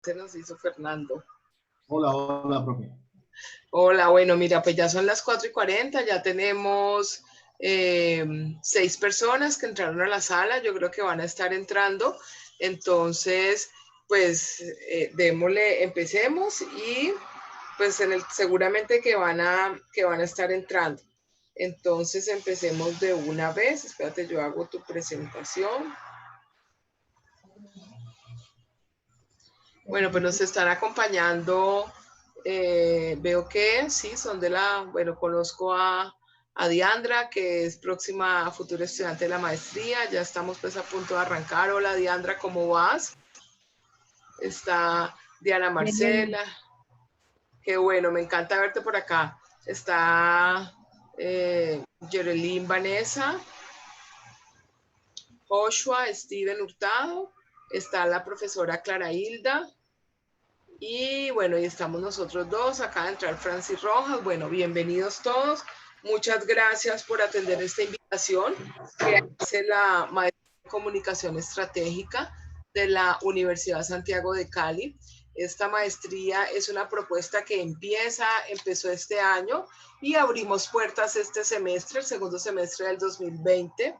se nos hizo Fernando. Hola, hola, profe. Hola, bueno, mira, pues ya son las 4:40, ya tenemos 6 personas que entraron a la sala, yo creo que van a estar entrando, entonces, pues démosle, empecemos y pues seguramente que van a estar entrando. Entonces empecemos de una vez, espérate, yo hago tu presentación. Bueno, pues nos están acompañando, veo que sí, son bueno, conozco a Diandra, que es próxima a futura estudiante de la maestría, ya estamos pues a punto de arrancar. Hola Diandra, ¿cómo vas? Está Diana Marcela, qué bueno, me encanta verte por acá. Está Yerelín Vanessa, Joshua, Steven Hurtado, está la profesora Clara Hilda. Y bueno, y estamos nosotros dos, acá de entrar Francis Rojas. Bueno, bienvenidos todos. Muchas gracias por atender esta invitación que hace la Maestría de Comunicación Estratégica de la Universidad Santiago de Cali. Esta maestría es una propuesta que empezó este año y abrimos puertas este semestre, el segundo semestre del 2020,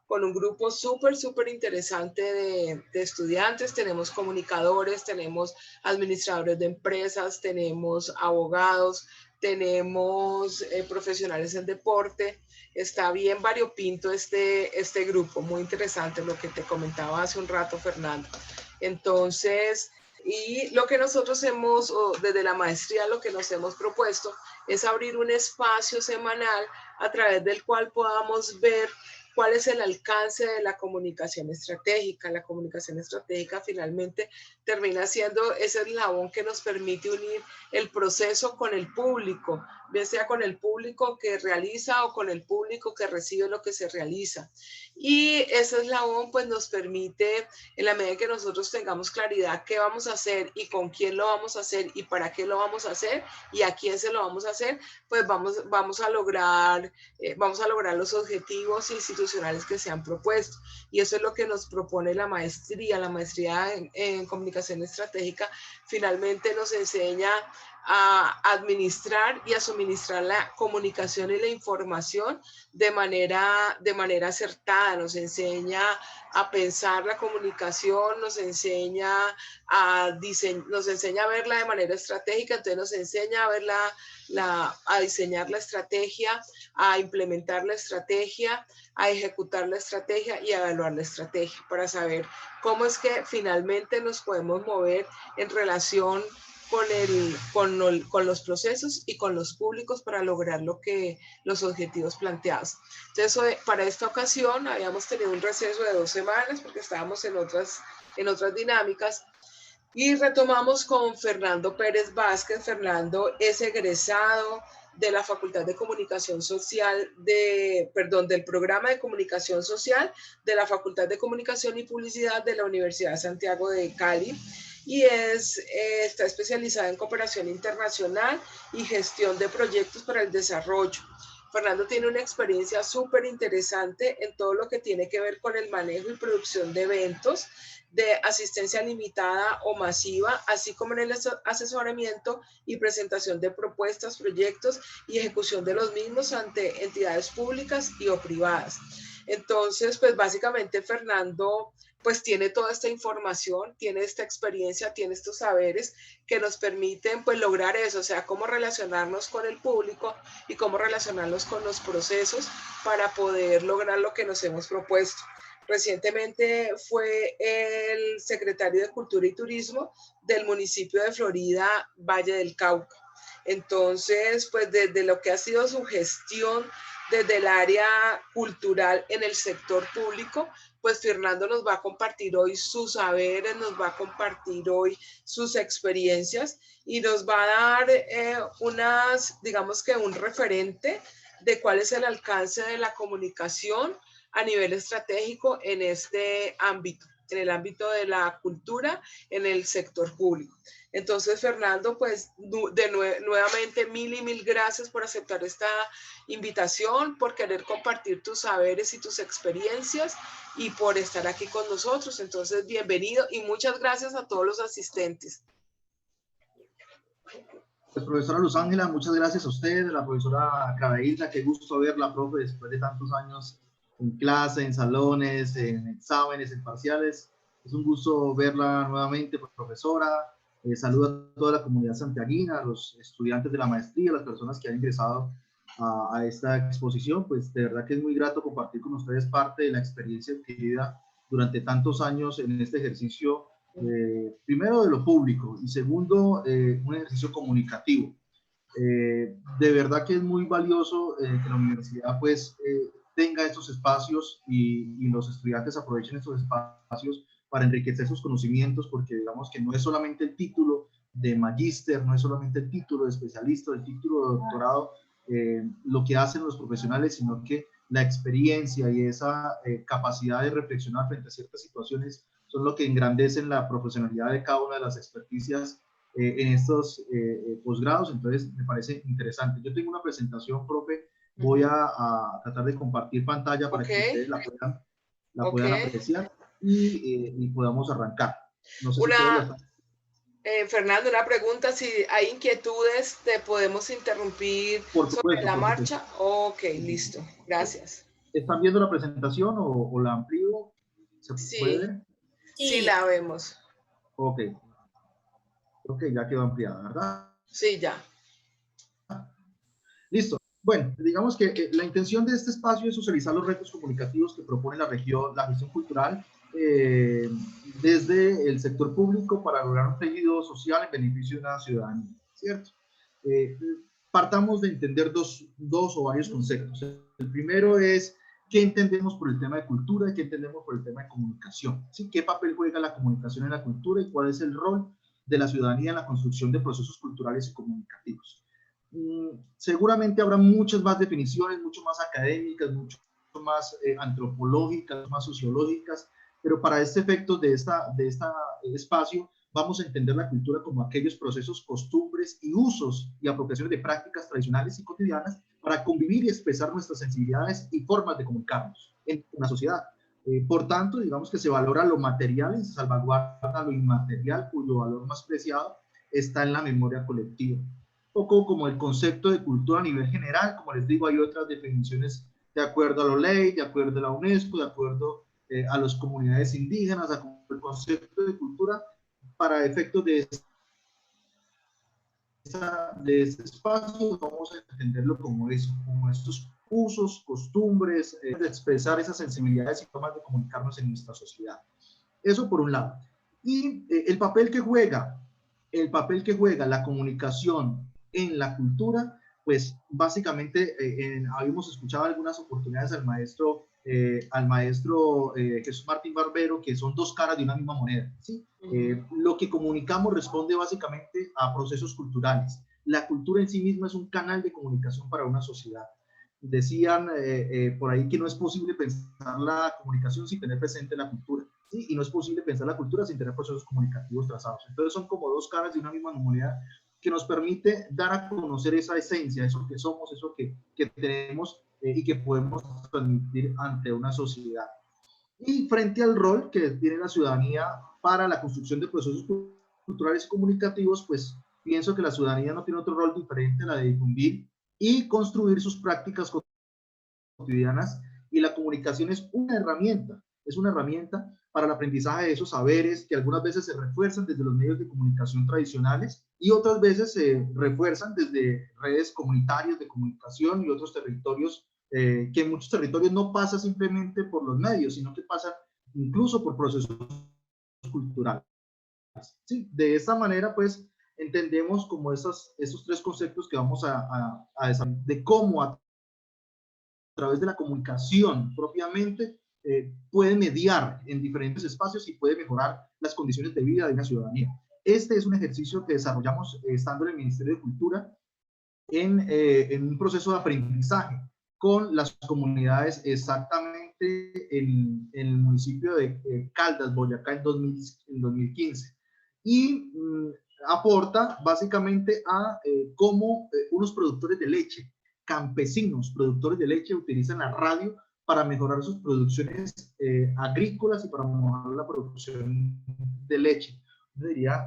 con un grupo súper interesante de estudiantes. Tenemos comunicadores, tenemos administradores de empresas, tenemos abogados, tenemos profesionales en deporte. Está bien variopinto este grupo, muy interesante lo que te comentaba hace un rato, Fernando. Entonces, y lo que nosotros desde la maestría, lo que nos hemos propuesto es abrir un espacio semanal a través del cual podamos ver cuál es el alcance de la comunicación estratégica. La comunicación estratégica finalmente termina siendo ese eslabón que nos permite unir el proceso con el público, bien sea con el público que realiza o con el público que recibe lo que se realiza. Y ese eslabón pues nos permite, en la medida en que nosotros tengamos claridad qué vamos a hacer y con quién lo vamos a hacer y para qué lo vamos a hacer y a quién se lo vamos a hacer, pues vamos a lograr los objetivos institucionales que se han propuesto. Y eso es lo que nos propone la maestría. La maestría en comunicación estratégica finalmente nos enseña a administrar y a suministrar la comunicación y la información de manera acertada. Nos enseña a pensar la comunicación, nos enseña a verla de manera estratégica, entonces nos enseña a verla, a diseñar la estrategia, a implementar la estrategia, a ejecutar la estrategia y a evaluar la estrategia para saber cómo es que finalmente nos podemos mover en relación con los procesos y con los públicos para lograr los objetivos planteados. Entonces, para esta ocasión habíamos tenido un receso de 2 semanas porque estábamos en otras dinámicas. Y retomamos con Fernando Pérez Vázquez. Fernando es egresado de la Facultad de Comunicación Social, del programa de Comunicación Social de la Facultad de Comunicación y Publicidad de la Universidad Santiago de Cali y está especializado en cooperación internacional y gestión de proyectos para el desarrollo. Fernando tiene una experiencia súper interesante en todo lo que tiene que ver con el manejo y producción de eventos de asistencia limitada o masiva, así como en el asesoramiento y presentación de propuestas, proyectos y ejecución de los mismos ante entidades públicas y o privadas. Entonces, pues básicamente Fernando pues tiene toda esta información, tiene esta experiencia, tiene estos saberes que nos permiten pues lograr eso, o sea, cómo relacionarnos con el público y cómo relacionarnos con los procesos para poder lograr lo que nos hemos propuesto. Recientemente fue el secretario de Cultura y Turismo del municipio de Florida, Valle del Cauca. Entonces, pues desde lo que ha sido su gestión desde el área cultural en el sector público, pues Fernando nos va a compartir hoy sus saberes, nos va a compartir hoy sus experiencias y nos va a dar digamos que un referente de cuál es el alcance de la comunicación a nivel estratégico en este ámbito. en el ámbito de la cultura en el sector público. Entonces, Fernando, pues nuevamente mil y mil gracias por aceptar esta invitación, por querer compartir tus saberes y tus experiencias y por estar aquí con nosotros. Entonces, bienvenido y muchas gracias a todos los asistentes. Pues, profesora Luz Ángela, muchas gracias a usted, a la profesora Caraíza, qué gusto verla, profe, después de tantos años en clase, en salones, en exámenes, en parciales. Es un gusto verla nuevamente, profesora. Saludo a toda la comunidad santiaguina, a los estudiantes de la maestría, a las personas que han ingresado a esta exposición. Pues de verdad que es muy grato compartir con ustedes parte de la experiencia adquirida durante tantos años en este ejercicio, primero de lo público y segundo, un ejercicio comunicativo. De verdad que es muy valioso que la universidad pues tenga estos espacios y los estudiantes aprovechen estos espacios para enriquecer sus conocimientos, porque digamos que no es solamente el título de magíster, no es solamente el título de especialista, el título de doctorado, lo que hacen los profesionales, sino que la experiencia y esa capacidad de reflexionar frente a ciertas situaciones son lo que engrandecen la profesionalidad de cada una de las experticias en estos posgrados. Entonces me parece interesante. Yo tengo una presentación, profe, voy a tratar de compartir pantalla para que ustedes la puedan apreciar y podamos arrancar. No sé si todos lo están. Fernando, una pregunta, si hay inquietudes, ¿te podemos interrumpir sobre la marcha? Ok, listo, gracias. ¿Están viendo la presentación o la amplío? ¿Se puede ver? Sí, la vemos. Ok. Ok, ya quedó ampliada, ¿verdad? Sí, ya. Listo. Bueno, digamos que la intención de este espacio es socializar los retos comunicativos que propone la gestión cultural desde el sector público para lograr un tejido social en beneficio de la ciudadanía, ¿cierto? Partamos de entender dos o varios conceptos. El primero es qué entendemos por el tema de cultura y qué entendemos por el tema de comunicación, ¿sí? ¿Qué papel juega la comunicación en la cultura y cuál es el rol de la ciudadanía en la construcción de procesos culturales y comunicativos? Seguramente habrá muchas más definiciones, mucho más académicas, mucho más antropológicas, más sociológicas, pero para este efecto de este espacio vamos a entender la cultura como aquellos procesos, costumbres y usos y apropiaciones de prácticas tradicionales y cotidianas para convivir y expresar nuestras sensibilidades y formas de comunicarnos en una sociedad. Por tanto, digamos que se valora lo material y se salvaguarda lo inmaterial, cuyo valor más preciado está en la memoria colectiva. Un poco como el concepto de cultura a nivel general, como les digo, hay otras definiciones de acuerdo a la ley, de acuerdo a la UNESCO, de acuerdo a las comunidades indígenas, el concepto de cultura para efectos de este espacio, vamos a entenderlo como eso, como estos usos, costumbres, de expresar esas sensibilidades y formas de comunicarnos en nuestra sociedad. Eso por un lado. Y el papel que juega la comunicación en la cultura, pues básicamente habíamos escuchado algunas oportunidades al maestro Jesús Martín Barbero, que son dos caras de una misma moneda, ¿sí? Lo que comunicamos responde básicamente a procesos culturales. La cultura en sí misma es un canal de comunicación para una sociedad. Decían por ahí que no es posible pensar la comunicación sin tener presente la cultura, ¿sí? Y no es posible pensar la cultura sin tener procesos comunicativos trazados. Entonces son como dos caras de una misma moneda que nos permite dar a conocer esa esencia, eso que somos, eso que tenemos y que podemos transmitir ante una sociedad. Y frente al rol que tiene la ciudadanía para la construcción de procesos culturales y comunicativos, pues pienso que la ciudadanía no tiene otro rol diferente a la de difundir y construir sus prácticas cotidianas, y la comunicación es una herramienta para el aprendizaje de esos saberes que algunas veces se refuerzan desde los medios de comunicación tradicionales y otras veces se refuerzan desde redes comunitarias de comunicación y otros territorios, que en muchos territorios no pasa simplemente por los medios, sino que pasa incluso por procesos culturales. Sí, de esta manera, pues, entendemos como esos tres conceptos que vamos a desarrollar, de cómo a través de la comunicación propiamente puede mediar en diferentes espacios y puede mejorar las condiciones de vida de una ciudadanía. Este es un ejercicio que desarrollamos estando en el Ministerio de Cultura en un proceso de aprendizaje con las comunidades exactamente precisamente en el municipio de Caldas, Boyacá, en 2015. Y aporta básicamente a cómo unos productores de leche, campesinos, productores de leche, utilizan la radio para mejorar sus producciones agrícolas y para mejorar la producción de leche. Yo diría,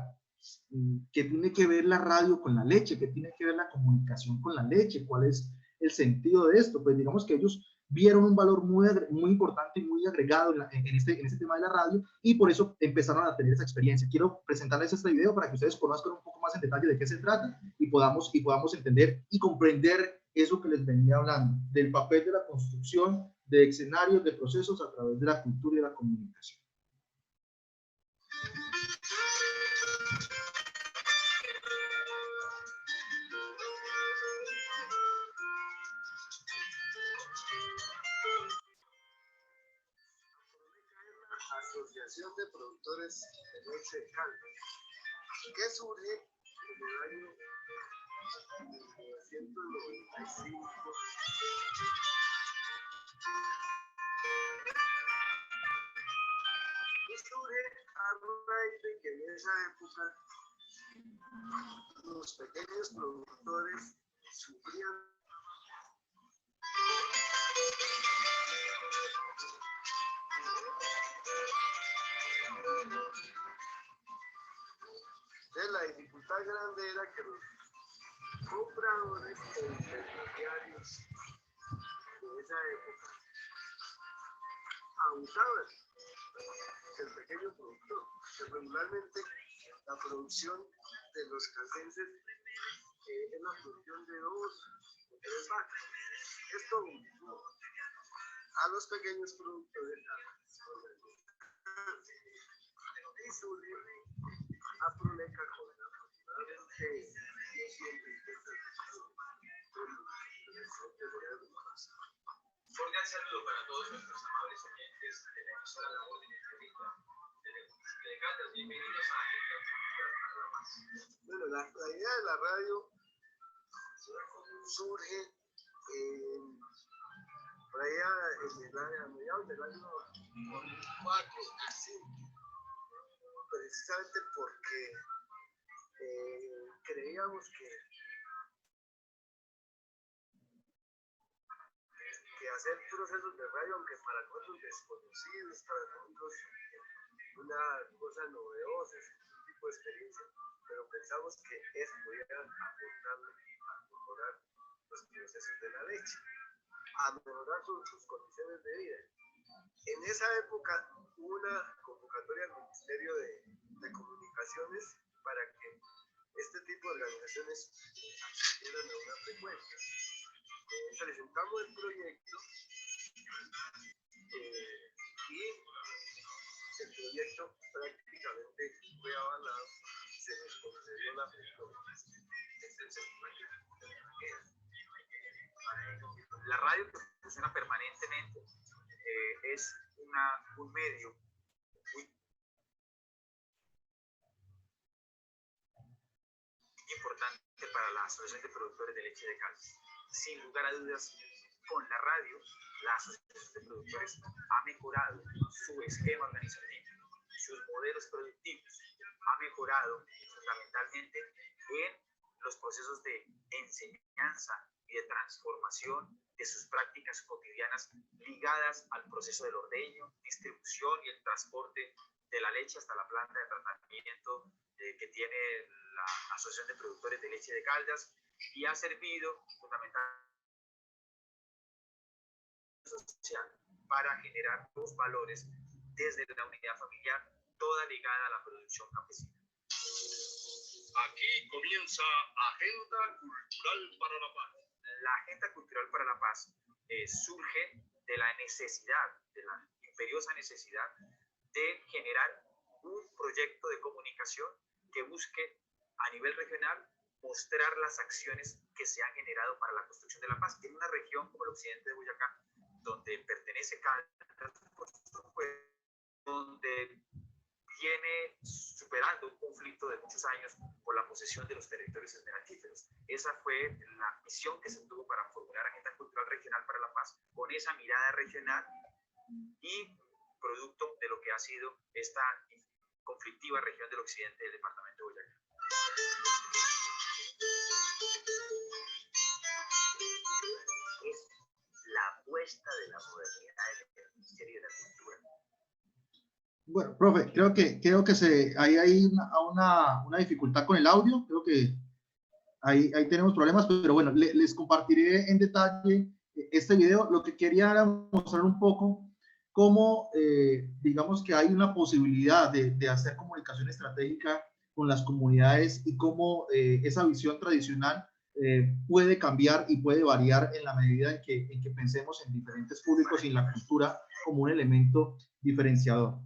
¿qué tiene que ver la radio con la leche? ¿Qué tiene que ver la comunicación con la leche? ¿Cuál es el sentido de esto? Pues digamos que ellos vieron un valor muy importante y muy agregado en este tema de la radio, y por eso empezaron a tener esa experiencia. Quiero presentarles este video para que ustedes conozcan un poco más en detalle de qué se trata y podamos entender y comprender eso que les venía hablando, del papel de la construcción de escenarios, de procesos a través de la cultura y la comunicación. Asociación de Productores de Leche de Caldas, que surge en el año 1995 y surge a raíz de que en esa época los pequeños productores sufrían la dificultad grande era que los compradores e intermediarios de esa época abusaban del pequeño productor, que regularmente la producción de los caldenses es la producción de 2 o 3 vacas. Esto obligó a los pequeños productores y surge a Proleca con aproximadamente 200. Cordial saludo para todos nuestros amables oyentes de la emisora La Voz de Entrevista del municipio de Caldas. Bienvenidos a Agenda Cultural para la Paz. Bueno, la idea de la radio surge por allá a mediados del año 2004, así, precisamente porque creíamos que hacer procesos de radio, aunque para nosotros desconocidos, para nosotros una cosa novedosa, un tipo de experiencia, pero pensamos que eso podía aportarle a mejorar los procesos de la leche, a mejorar sus condiciones de vida. En esa época hubo una convocatoria al Ministerio de Comunicaciones para que este tipo de organizaciones accedieran a una frecuencia. Presentamos el proyecto y el proyecto prácticamente fue avalado y se nos concedió la frecuencia. La radio que funciona permanentemente es un medio muy importante para la Asociación de Productores de Leche de Caldas. Sin lugar a dudas, con la radio, la Asociación de Productores ha mejorado su esquema organizativo, sus modelos productivos, ha mejorado fundamentalmente en los procesos de enseñanza y de transformación de sus prácticas cotidianas ligadas al proceso del ordeño, distribución y el transporte de la leche hasta la planta de tratamiento que tiene la Asociación de Productores de Leche de Caldas, y ha servido fundamentalmente social para generar los valores desde la unidad familiar, toda ligada a la producción campesina. Aquí comienza Agenda Cultural para la Paz. La Agenda Cultural para la Paz surge de la necesidad, de la imperiosa necesidad de generar un proyecto de comunicación que busque a nivel regional mostrar las acciones que se han generado para la construcción de la paz en una región como el occidente de Boyacá, donde pertenece Caldas, por supuesto, donde viene superando un conflicto de muchos años por la posesión de los territorios esmeraltíferos. Esa fue la misión que se tuvo para formular Agenda Cultural Regional para la Paz, con esa mirada regional y producto de lo que ha sido esta conflictiva región del occidente del departamento de Boyacá. Es la apuesta de la modernidad del Ministerio de la Cultura. Bueno, profe, creo que ahí hay una dificultad con el audio, creo que ahí tenemos problemas, pero bueno, les compartiré en detalle este video. Lo que quería era mostrar un poco cómo, digamos que hay una posibilidad de hacer comunicación estratégica con las comunidades y cómo esa visión tradicional puede cambiar y puede variar en la medida en que pensemos en diferentes públicos y en la cultura como un elemento diferenciador.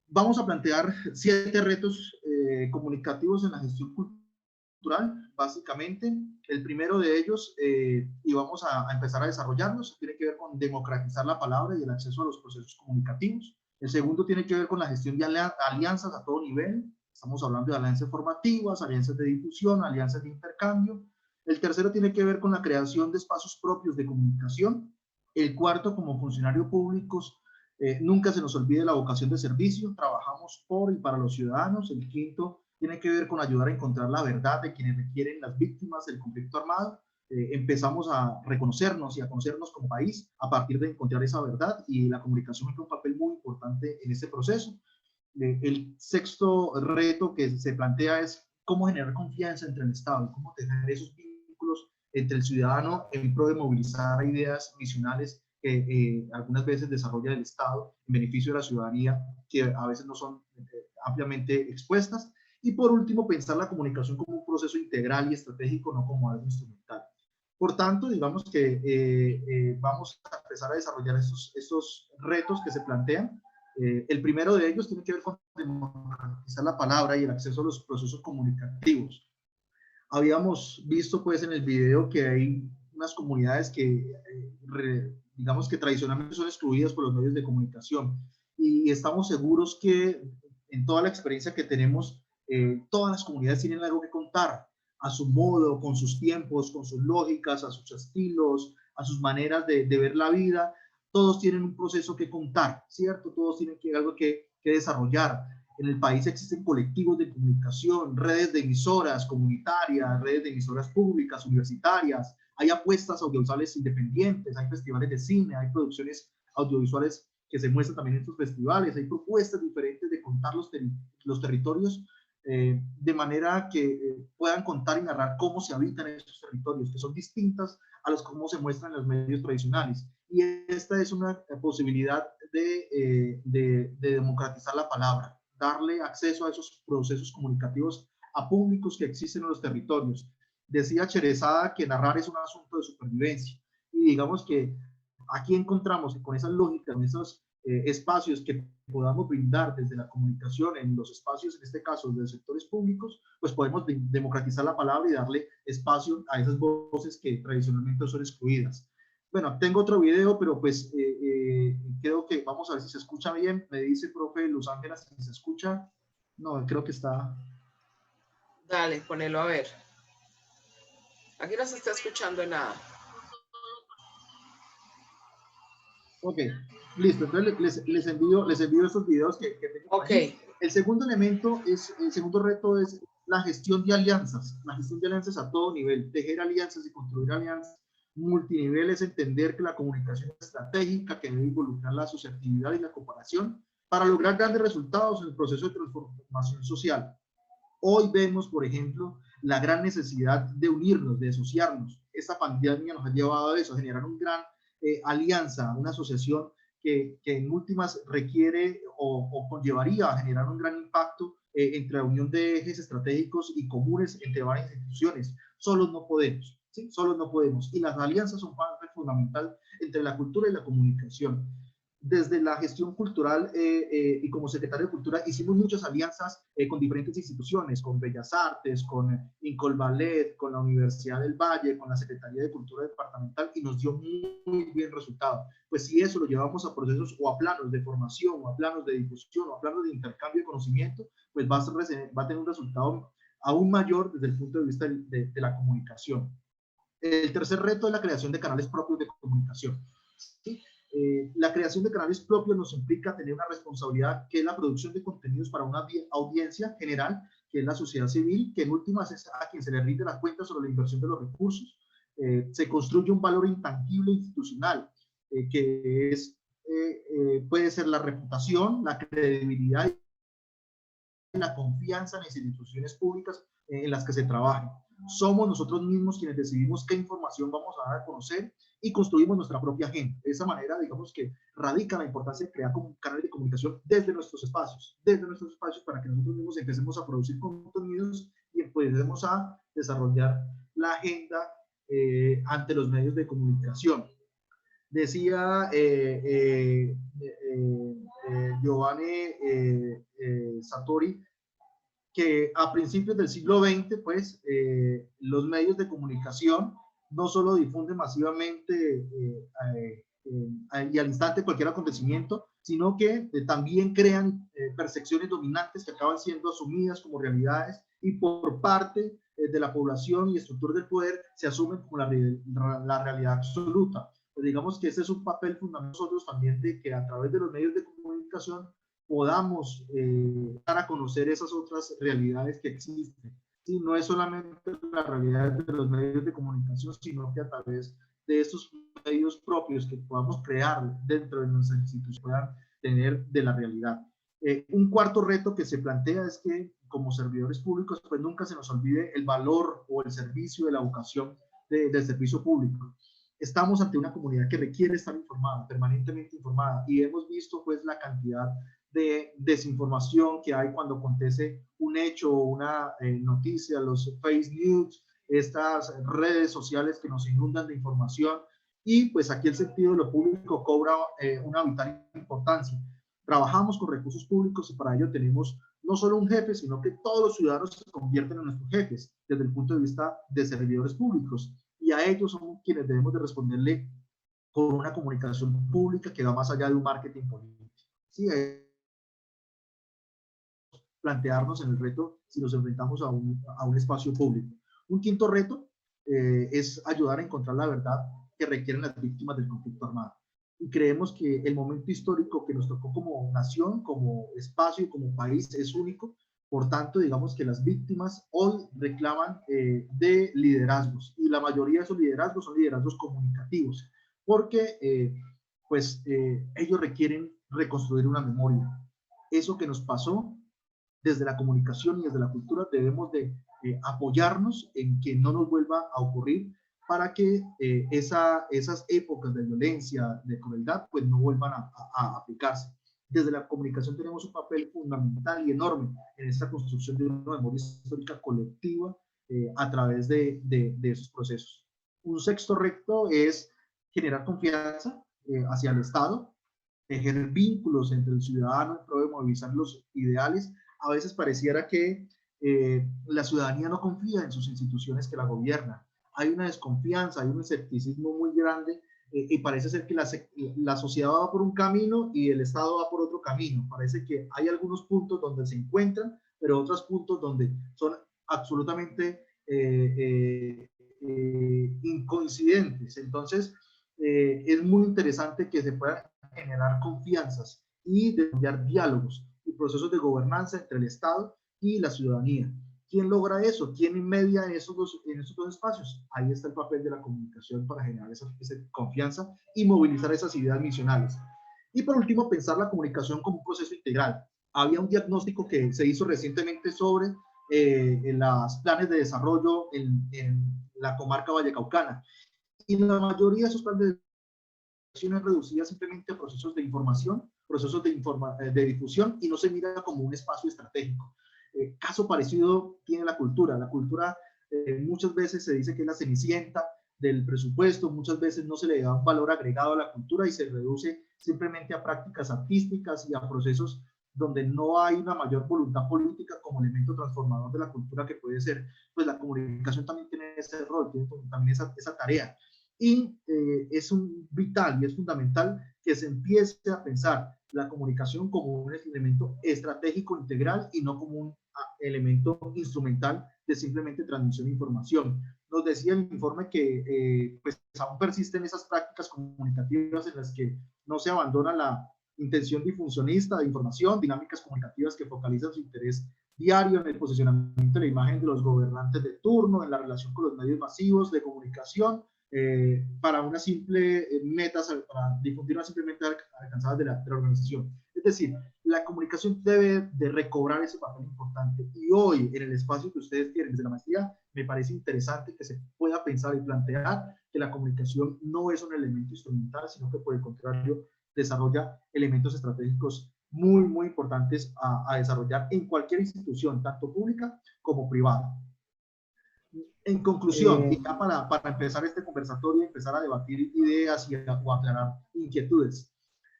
Vamos a plantear 7 retos comunicativos en la gestión cultural, básicamente. El primero de ellos, y vamos a empezar a desarrollarlos, tiene que ver con democratizar la palabra y el acceso a los procesos comunicativos. El segundo tiene que ver con la gestión de alianzas a todo nivel. Estamos hablando de alianzas formativas, alianzas de difusión, alianzas de intercambio. El tercero tiene que ver con la creación de espacios propios de comunicación. El cuarto, como funcionarios públicos, nunca se nos olvide la vocación de servicio, trabajamos por y para los ciudadanos. El quinto tiene que ver con ayudar a encontrar la verdad de quienes requieren las víctimas del conflicto armado. Empezamos a reconocernos y a conocernos como país a partir de encontrar esa verdad, y la comunicación juega un papel muy importante en este proceso. El sexto reto que se plantea es cómo generar confianza entre el Estado y cómo tener esos vínculos entre el ciudadano en pro de movilizar ideas visionales que algunas veces desarrolla el Estado en beneficio de la ciudadanía, que a veces no son ampliamente expuestas. Y por último, pensar la comunicación como un proceso integral y estratégico, no como algo instrumental. Por tanto, digamos que vamos a empezar a desarrollar estos retos que se plantean. El primero de ellos tiene que ver con democratizar la palabra y el acceso a los procesos comunicativos. Habíamos visto pues en el video que hay unas comunidades que digamos que tradicionalmente son excluidas por los medios de comunicación, y estamos seguros que en toda la experiencia que tenemos, todas las comunidades tienen algo que contar a su modo, con sus tiempos, con sus lógicas, a sus estilos, a sus maneras de ver la vida. Todos tienen un proceso que contar, ¿cierto? Todos tienen algo que desarrollar. En el país existen colectivos de comunicación, redes de emisoras comunitarias, redes de emisoras públicas, universitarias, hay apuestas audiovisuales independientes, hay festivales de cine, hay producciones audiovisuales que se muestran también en estos festivales, hay propuestas diferentes de contar los territorios de manera que puedan contar y narrar cómo se habitan esos territorios, que son distintas a los cómo se muestran en los medios tradicionales. Y esta es una posibilidad de democratizar la palabra, darle acceso a esos procesos comunicativos a públicos que existen en los territorios. Decía Cherezada que narrar es un asunto de supervivencia, y digamos que aquí encontramos con esas lógicas, en esos espacios que podamos brindar desde la comunicación, en los espacios, en este caso, de sectores públicos, pues podemos democratizar la palabra y darle espacio a esas voces que tradicionalmente son excluidas. Bueno, tengo otro video, pero pues creo que vamos a ver si se escucha bien. Me dice profe Luz Ángela si se escucha. No, creo que está. Dale, ponelo a ver. Aquí no se está escuchando nada. Ok, listo. Entonces les envío estos videos que tengo. Ok. Aquí. El segundo reto es la gestión de alianzas. La gestión de alianzas a todo nivel. Tejer alianzas y construir alianzas multinivel es entender que la comunicación es estratégica, que debe involucrar la asociatividad y la comparación para lograr grandes resultados en el proceso de transformación social. Hoy vemos, por ejemplo, la gran necesidad de unirnos, de asociarnos. Esta pandemia nos ha llevado a eso, a generar una gran alianza, una asociación que en últimas requiere o conllevaría a generar un gran impacto entre la unión de ejes estratégicos y comunes entre varias instituciones. Solos no podemos, ¿sí? Solos no podemos. Y las alianzas son parte fundamental entre la cultura y la comunicación. Desde la gestión cultural y como secretario de Cultura hicimos muchas alianzas con diferentes instituciones, con Bellas Artes, con Incol Ballet, con la Universidad del Valle, con la Secretaría de Cultura Departamental, y nos dio muy bien resultado. Pues si eso lo llevamos a procesos o a planos de formación, o a planos de difusión, o a planos de intercambio de conocimiento, pues va a tener un resultado aún mayor desde el punto de vista de la comunicación. El tercer reto es la creación de canales propios de comunicación. ¿Sí? La creación de canales propios nos implica tener una responsabilidad que es la producción de contenidos para una audiencia general, que es la sociedad civil, que en últimas es a quien se le rinde las cuentas sobre la inversión de los recursos. Se construye un valor intangible institucional, que es, puede ser la reputación, la credibilidad y la confianza en las instituciones públicas en las que se trabaja. Somos nosotros mismos quienes decidimos qué información vamos a dar a conocer y construimos nuestra propia agenda. De esa manera, digamos que radica la importancia de crear como canales de comunicación desde nuestros espacios para que nosotros mismos empecemos a producir contenidos y empecemos a desarrollar la agenda ante los medios de comunicación. Decía Giovanni Sartori que a principios del siglo XX, pues, los medios de comunicación no solo difunden masivamente y al instante cualquier acontecimiento, sino que también crean percepciones dominantes que acaban siendo asumidas como realidades y por parte de la población y estructuras del poder se asumen como la realidad absoluta. Pues digamos que ese es un papel fundamental nosotros también, de que a través de los medios de comunicación podamos dar a conocer esas otras realidades que existen. Sí, no es solamente la realidad de los medios de comunicación, sino que a través de esos medios propios que podamos crear dentro de nuestras instituciones puedan tener de la realidad. Un cuarto reto que se plantea es que como servidores públicos pues nunca se nos olvide el valor o el servicio de la vocación del servicio público. Estamos ante una comunidad que requiere estar informada, permanentemente informada, y hemos visto pues la cantidad de desinformación que hay cuando acontece un hecho o una noticia, los fake news, estas redes sociales que nos inundan de información, y pues aquí el sentido de lo público cobra una vital importancia. Trabajamos con recursos públicos y para ello tenemos no solo un jefe, sino que todos los ciudadanos se convierten en nuestros jefes desde el punto de vista de servidores públicos, y a ellos son quienes debemos de responderle con una comunicación pública que va más allá de un marketing político. Sí, plantearnos en el reto si nos enfrentamos a un espacio público. Un quinto reto es ayudar a encontrar la verdad que requieren las víctimas del conflicto armado. Y creemos que el momento histórico que nos tocó como nación, como espacio y como país es único. Por tanto, digamos que las víctimas hoy reclaman de liderazgos, y la mayoría de esos liderazgos son liderazgos comunicativos, porque ellos requieren reconstruir una memoria. Eso que nos pasó, desde la comunicación y desde la cultura debemos de apoyarnos en que no nos vuelva a ocurrir, para que esas épocas de violencia, de crueldad, pues no vuelvan a aplicarse. Desde la comunicación tenemos un papel fundamental y enorme en esta construcción de una memoria histórica colectiva a través de esos procesos. Un sexto reto es generar confianza hacia el Estado, tejer vínculos entre el ciudadano en pro de movilizar los ideales. A veces pareciera que la ciudadanía no confía en sus instituciones que la gobiernan. Hay una desconfianza, hay un escepticismo muy grande y parece ser que la sociedad va por un camino y el Estado va por otro camino. Parece que hay algunos puntos donde se encuentran, pero otros puntos donde son absolutamente incoincidentes. Entonces, es muy interesante que se puedan generar confianzas y desarrollar diálogos y procesos de gobernanza entre el Estado y la ciudadanía. ¿Quién logra eso? ¿Quién media en esos dos espacios? Ahí está el papel de la comunicación para generar esa confianza y movilizar esas ideas misionales. Y por último, pensar la comunicación como un proceso integral. Había un diagnóstico que se hizo recientemente sobre los planes de desarrollo en la comarca vallecaucana, y la mayoría de esos planes de acciones reducidas simplemente a procesos de información, procesos de difusión, y no se mira como un espacio estratégico. Caso parecido tiene la cultura. La cultura muchas veces se dice que es la cenicienta del presupuesto, muchas veces no se le da un valor agregado a la cultura y se reduce simplemente a prácticas artísticas y a procesos donde no hay una mayor voluntad política como elemento transformador de la cultura, que puede ser, pues la comunicación también tiene ese rol, tiene también esa tarea. Y es vital y es fundamental que se empiece a pensar la comunicación como un elemento estratégico integral y no como un elemento instrumental de simplemente transmisión de información. nos decía el informe que pues aún persisten esas prácticas comunicativas en las que no se abandona la intención difusionista de información, dinámicas comunicativas que focalizan su interés diario en el posicionamiento de la imagen de los gobernantes de turno, en la relación con los medios masivos de comunicación, para una simple meta, para difundir una simple meta alcanzada de la organización. Es decir, la comunicación debe de recobrar ese papel importante. Y hoy, en el espacio que ustedes tienen desde la maestría, me parece interesante que se pueda pensar y plantear que la comunicación no es un elemento instrumental, sino que por el contrario desarrolla elementos estratégicos muy, muy importantes a desarrollar en cualquier institución, tanto pública como privada. En conclusión, y ya para empezar este conversatorio, empezar a debatir ideas y o aclarar inquietudes,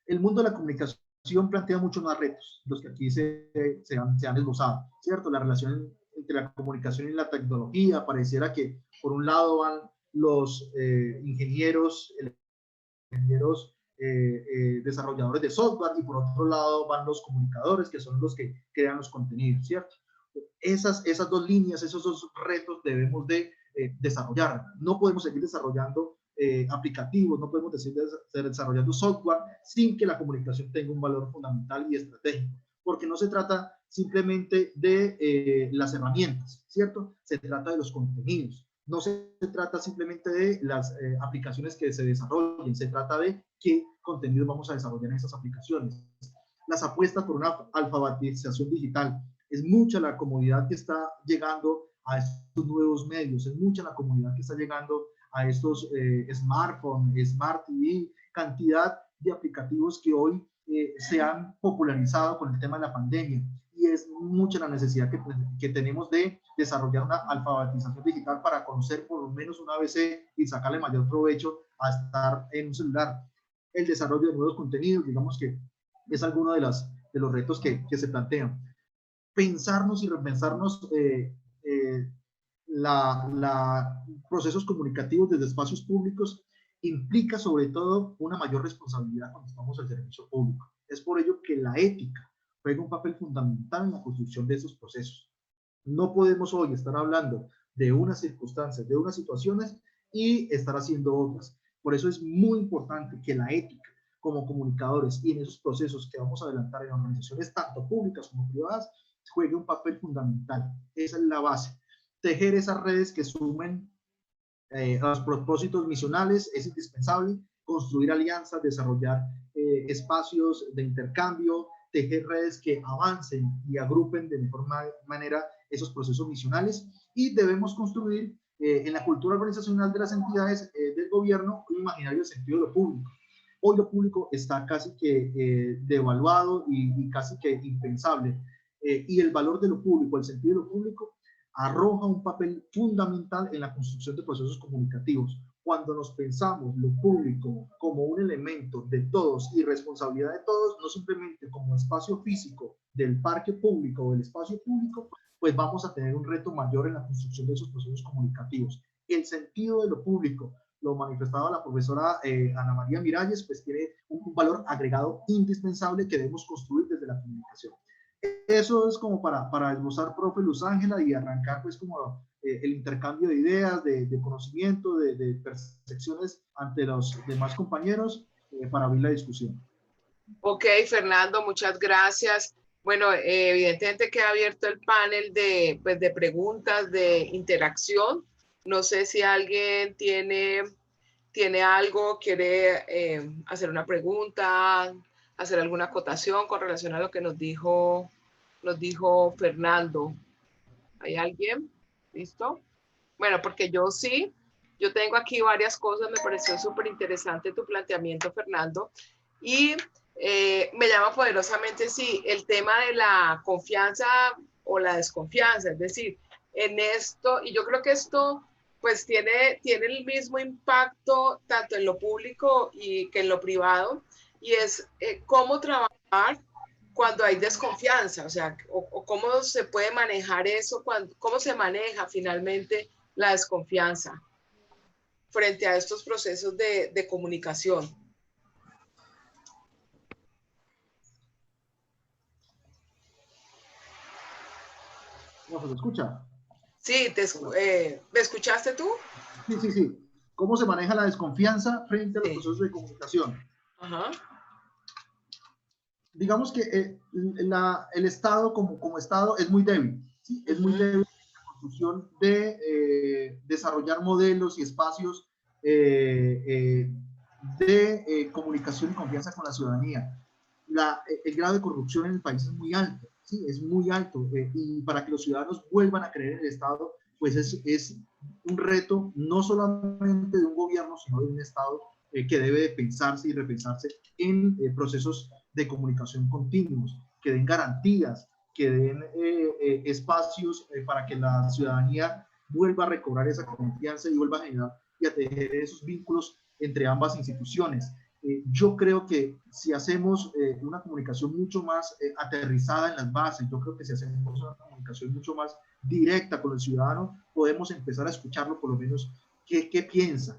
el mundo de la comunicación plantea muchos más retos, los que aquí se han esbozado, ¿cierto? La relación entre la comunicación y la tecnología, pareciera que por un lado van los ingenieros desarrolladores de software y por otro lado van los comunicadores, que son los que crean los contenidos, ¿cierto? Esas dos líneas, esos dos retos debemos de desarrollar. No podemos seguir desarrollando aplicativos, no podemos seguir desarrollando software sin que la comunicación tenga un valor fundamental y estratégico, porque no se trata simplemente de las herramientas, ¿cierto? Se trata de los contenidos. No se trata simplemente de las aplicaciones que se desarrollen, se trata de qué contenidos vamos a desarrollar en esas aplicaciones. Las apuestas por una alfabetización digital. Es mucha la comunidad que está llegando a estos nuevos medios, es mucha la comunidad que está llegando a estos smartphones, smart TV, cantidad de aplicativos que hoy se han popularizado con el tema de la pandemia, y es mucha la necesidad que tenemos de desarrollar una alfabetización digital para conocer por lo menos un ABC y sacarle mayor provecho a estar en un celular. El desarrollo de nuevos contenidos, digamos que es alguno de los retos que se plantean. Pensarnos y repensarnos procesos comunicativos desde espacios públicos implica sobre todo una mayor responsabilidad cuando estamos al servicio público. Es por ello que la ética juega un papel fundamental en la construcción de esos procesos. No podemos hoy estar hablando de unas circunstancias, de unas situaciones y estar haciendo otras. Por eso es muy importante que la ética como comunicadores y en esos procesos que vamos a adelantar en organizaciones tanto públicas como privadas juegue un papel fundamental. Esa es la base. Tejer esas redes que sumen a los propósitos misionales es indispensable. Construir alianzas, desarrollar espacios de intercambio, tejer redes que avancen y agrupen de mejor manera esos procesos misionales, y debemos construir en la cultura organizacional de las entidades del gobierno un imaginario del sentido de lo público. Hoy lo público está casi que devaluado y casi que impensable, y el valor de lo público, el sentido de lo público, arroja un papel fundamental en la construcción de procesos comunicativos. Cuando nos pensamos lo público como un elemento de todos y responsabilidad de todos, no simplemente como espacio físico del parque público o del espacio público, pues vamos a tener un reto mayor en la construcción de esos procesos comunicativos. El sentido de lo público, lo manifestaba la profesora Ana María Miralles, pues tiene un valor agregado indispensable que debemos construir desde la comunicación. Eso es como para esbozar, profe Luz Ángela, y arrancar pues como el intercambio de ideas, de conocimiento, de percepciones ante los demás compañeros para abrir la discusión. Ok, Fernando, muchas gracias. Bueno, evidentemente queda abierto el panel pues, de preguntas, de interacción. No sé si alguien tiene algo, quiere hacer una pregunta, hacer alguna acotación con relación a lo que nos dijo Fernando. ¿Hay alguien? ¿Listo? Bueno, porque yo tengo aquí varias cosas, me pareció súper interesante tu planteamiento, Fernando, y me llama poderosamente, sí, el tema de la confianza o la desconfianza, es decir, en esto, y yo creo que esto pues tiene el mismo impacto tanto en lo público que en lo privado, y es cómo trabajar cuando hay desconfianza, o sea, o cómo se puede manejar eso, cómo se maneja finalmente la desconfianza frente a estos procesos de comunicación. ¿Cómo se lo escucha? Sí, ¿me escuchaste tú? Sí, sí, sí. ¿Cómo se maneja la desconfianza frente a los Sí. procesos de comunicación? Ajá. Digamos que el Estado como Estado es muy débil, ¿sí? Es muy débil en la construcción de desarrollar modelos y espacios de comunicación y confianza con la ciudadanía. El grado de corrupción en el país es muy alto, ¿sí? Es muy alto, y para que los ciudadanos vuelvan a creer en el Estado, pues es un reto no solamente de un gobierno, sino de un Estado que debe de pensarse y repensarse en procesos de comunicación continuos, que den garantías, que den espacios para que la ciudadanía vuelva a recobrar esa confianza y vuelva a generar y a tejer esos vínculos entre ambas instituciones. Yo creo que si hacemos una comunicación mucho más aterrizada en las bases, yo creo que si hacemos una comunicación mucho más directa con el ciudadano, podemos empezar a escucharlo por lo menos qué piensa,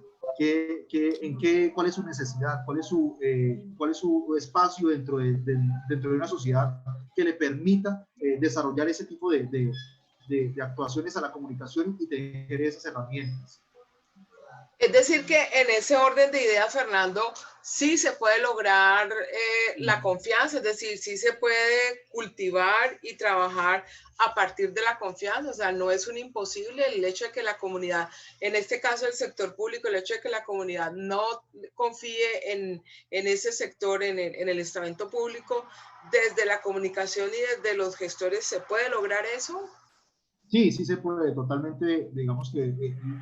cuál es su necesidad, cuál es su espacio dentro de una sociedad que le permita desarrollar ese tipo de actuaciones a la comunicación y tener esas herramientas. Es decir, que en ese orden de ideas, Fernando, sí se puede lograr la confianza, es decir, sí se puede cultivar y trabajar a partir de la confianza, o sea, no es un imposible el hecho de que la comunidad, en este caso el sector público, el hecho de que la comunidad no confíe en ese sector, en el estamento público, desde la comunicación y desde los gestores, ¿se puede lograr eso? Sí, sí se puede, totalmente, digamos que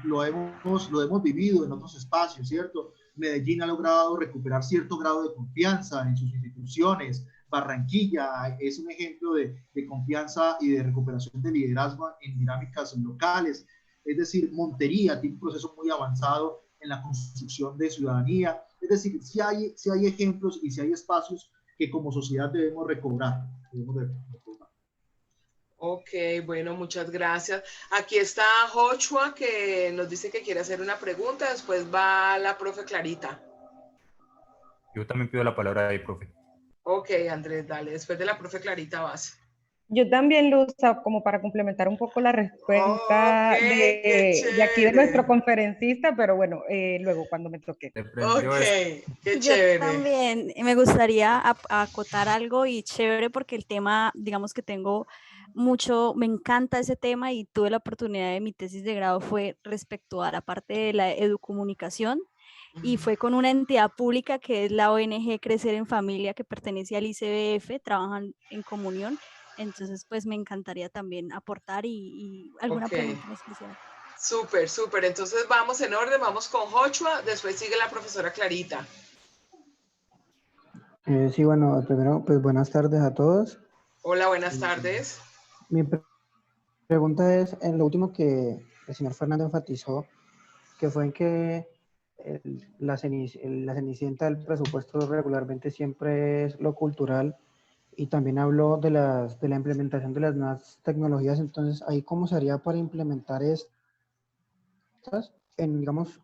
lo hemos vivido en otros espacios, ¿cierto? Medellín ha logrado recuperar cierto grado de confianza en sus instituciones, Barranquilla es un ejemplo de confianza y de recuperación de liderazgo en dinámicas locales, es decir, Montería tiene un proceso muy avanzado en la construcción de ciudadanía, es decir, si hay ejemplos y si hay espacios que como sociedad debemos recobrar. Ok, bueno, muchas gracias. Aquí está Joshua que nos dice que quiere hacer una pregunta. Después va la profe Clarita. Yo también pido la palabra ahí, profe. Ok, Andrés, dale. Después de la profe Clarita vas. Yo también, Luz, como para complementar un poco la respuesta de aquí de nuestro conferencista, pero bueno, luego cuando me toque. Ok, qué Yo chévere. también me gustaría acotar algo y chévere porque el tema, digamos que tengo mucho, me encanta ese tema y tuve la oportunidad de mi tesis de grado fue respecto a la parte de la educomunicación y fue con una entidad pública que es la ONG Crecer en Familia que pertenece al ICBF, trabajan en comunión. Entonces, pues me encantaría también aportar y alguna pregunta en especial. Súper, súper. Entonces vamos en orden, vamos con Joshua, después sigue la profesora Clarita. Sí, bueno, primero, pues buenas tardes a todos. Hola, buenas tardes. Mi pregunta es, en lo último que el señor Fernando enfatizó, que fue en que la cenicienta del presupuesto regularmente siempre es lo cultural, y también habló de la implementación de las nuevas tecnologías. Entonces, ¿ahí cómo se haría para implementar estas en, digamos,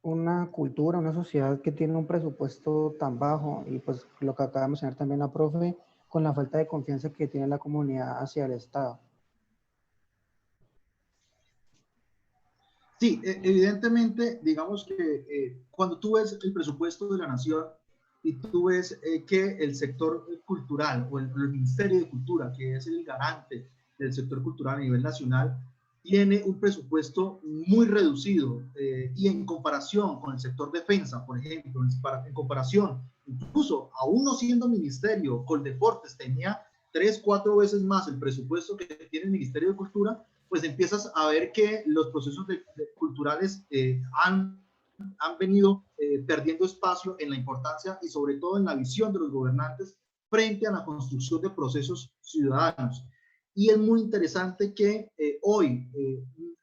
una cultura, una sociedad que tiene un presupuesto tan bajo? Y pues lo que acaba de mencionar también la profe, con la falta de confianza que tiene la comunidad hacia el Estado. Sí, evidentemente, digamos que cuando tú ves el presupuesto de la nación y tú ves que el sector cultural o el Ministerio de Cultura, que es el garante del sector cultural a nivel nacional, tiene un presupuesto muy reducido y en comparación con el sector defensa, por ejemplo, en comparación, incluso aún no siendo ministerio, Coldeportes tenía 3, 4 veces más el presupuesto que tiene el Ministerio de Cultura, pues empiezas a ver que los procesos culturales han venido perdiendo espacio en la importancia y sobre todo en la visión de los gobernantes frente a la construcción de procesos ciudadanos. Y es muy interesante que hoy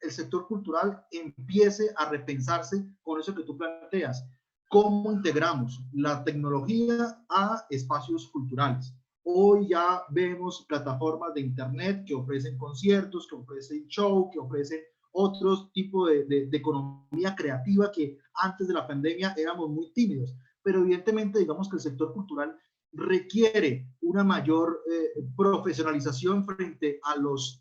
el sector cultural empiece a repensarse con eso que tú planteas. ¿Cómo integramos la tecnología a espacios culturales? Hoy ya vemos plataformas de internet que ofrecen conciertos, que ofrecen show, que ofrecen otros tipos de economía creativa que antes de la pandemia éramos muy tímidos. Pero evidentemente, digamos que el sector cultural requiere una mayor profesionalización frente a los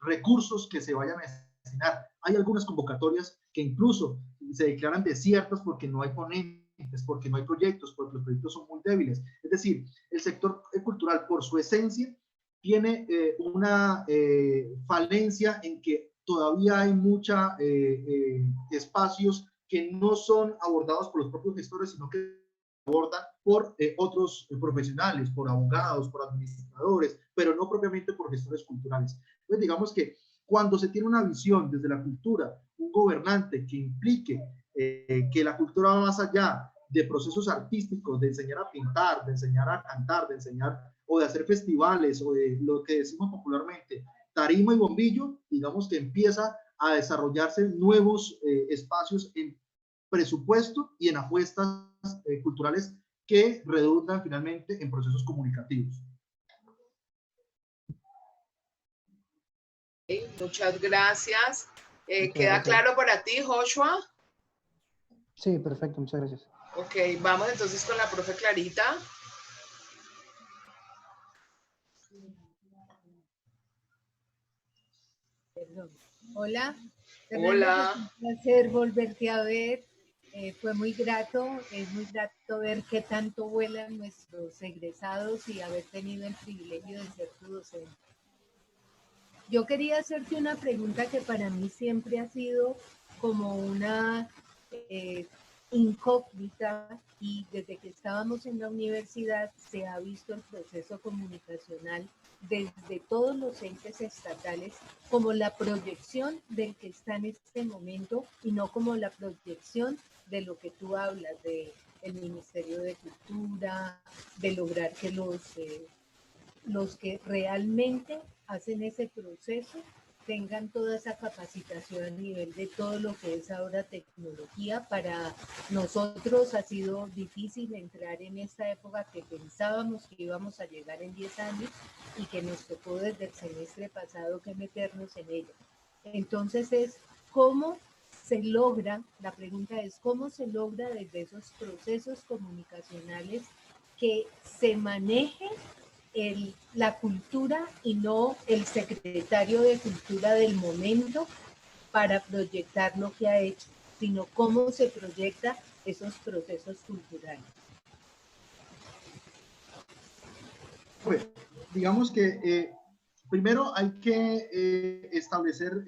recursos que se vayan a destinar. Hay algunas convocatorias que incluso se declaran desiertas porque no hay ponentes, porque no hay proyectos, porque los proyectos son muy débiles. Es decir, el sector cultural, por su esencia, tiene una falencia en que todavía hay muchos espacios que no son abordados por los propios gestores, sino que abordan por otros profesionales, por abogados, por administradores, pero no propiamente por gestores culturales. Entonces, digamos que cuando se tiene una visión desde la cultura, un gobernante que implique que la cultura va más allá de procesos artísticos, de enseñar a pintar, de enseñar a cantar, de enseñar o de hacer festivales o de lo que decimos popularmente tarima y bombillo, digamos que empieza a desarrollarse nuevos espacios en presupuesto y en apuestas culturales que redundan finalmente en procesos comunicativos. Muchas gracias. ¿Queda claro para ti, Joshua? Sí, perfecto, muchas gracias. Ok, vamos entonces con la profe Clarita. Perdón. Hola. Hola. Es un placer volverte a ver. Fue muy grato, es muy grato ver qué tanto vuelan nuestros egresados y haber tenido el privilegio de ser tu docente. Yo quería hacerte una pregunta que para mí siempre ha sido como una incógnita, y desde que estábamos en la universidad se ha visto el proceso comunicacional desde todos los entes estatales como la proyección del que está en este momento y no como la proyección de lo que tú hablas, de el Ministerio de Cultura, de lograr que los que realmente hacen ese proceso tengan toda esa capacitación a nivel de todo lo que es ahora tecnología. Para nosotros ha sido difícil entrar en esta época que pensábamos que íbamos a llegar en 10 años y que nos tocó desde el semestre pasado que meternos en ella. Entonces ¿cómo se logra? La pregunta es, ¿cómo se logra desde esos procesos comunicacionales que se maneje la cultura y no el secretario de Cultura del momento para proyectar lo que ha hecho, sino cómo se proyecta esos procesos culturales? Pues, digamos que primero hay que establecer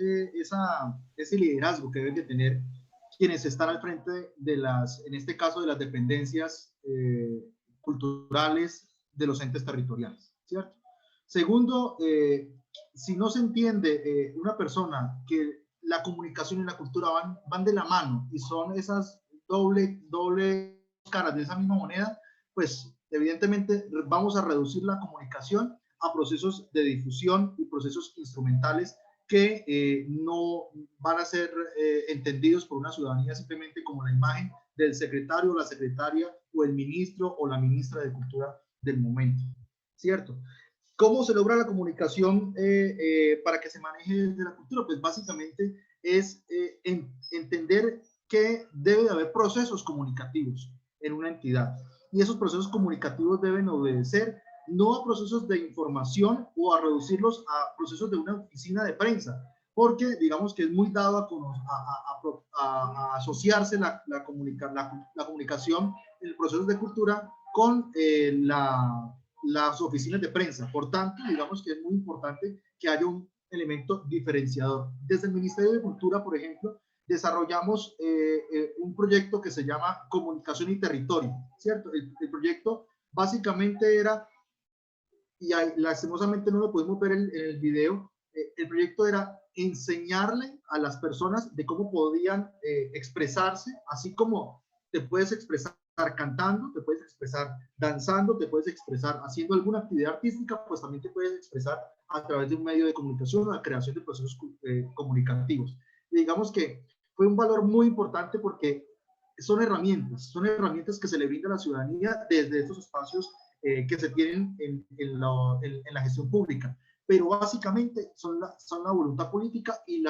ese liderazgo que deben de tener quienes están al frente de en este caso, de las dependencias culturales de los entes territoriales, ¿cierto? Segundo, si no se entiende una persona que la comunicación y la cultura van de la mano y son esas doble caras de esa misma moneda, pues evidentemente vamos a reducir la comunicación a procesos de difusión y procesos instrumentales que no van a ser entendidos por una ciudadanía simplemente como la imagen del secretario o la secretaria o el ministro o la ministra de Cultura del momento, ¿cierto? ¿Cómo se logra la comunicación para que se maneje desde la cultura? Pues básicamente es entender que debe de haber procesos comunicativos en una entidad, y esos procesos comunicativos deben obedecer no a procesos de información o a reducirlos a procesos de una oficina de prensa, porque digamos que es muy dado a asociarse la comunicación en procesos de cultura con las oficinas de prensa. Por tanto, digamos que es muy importante que haya un elemento diferenciador. Desde el Ministerio de Cultura, por ejemplo, desarrollamos un proyecto que se llama Comunicación y Territorio, ¿cierto? El proyecto básicamente era, y lastimosamente no lo pudimos ver en el video, el proyecto era enseñarle a las personas de cómo podían expresarse, así como te puedes expresar cantando, te puedes expresar danzando, te puedes expresar haciendo alguna actividad artística, pues también te puedes expresar a través de un medio de comunicación o la creación de procesos comunicativos. Y digamos que fue un valor muy importante porque son herramientas que se le brinda a la ciudadanía desde estos espacios que se tienen en la gestión pública, pero básicamente son la voluntad política y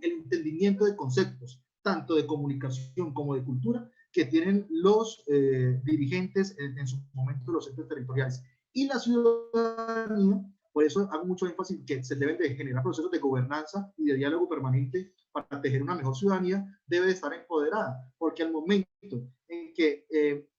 el entendimiento de conceptos, tanto de comunicación como de cultura, que tienen los dirigentes en su momento los entes territoriales. Y la ciudadanía, por eso hago mucho énfasis en que se deben de generar procesos de gobernanza y de diálogo permanente para tejer una mejor ciudadanía, debe de estar empoderada, porque al momento en que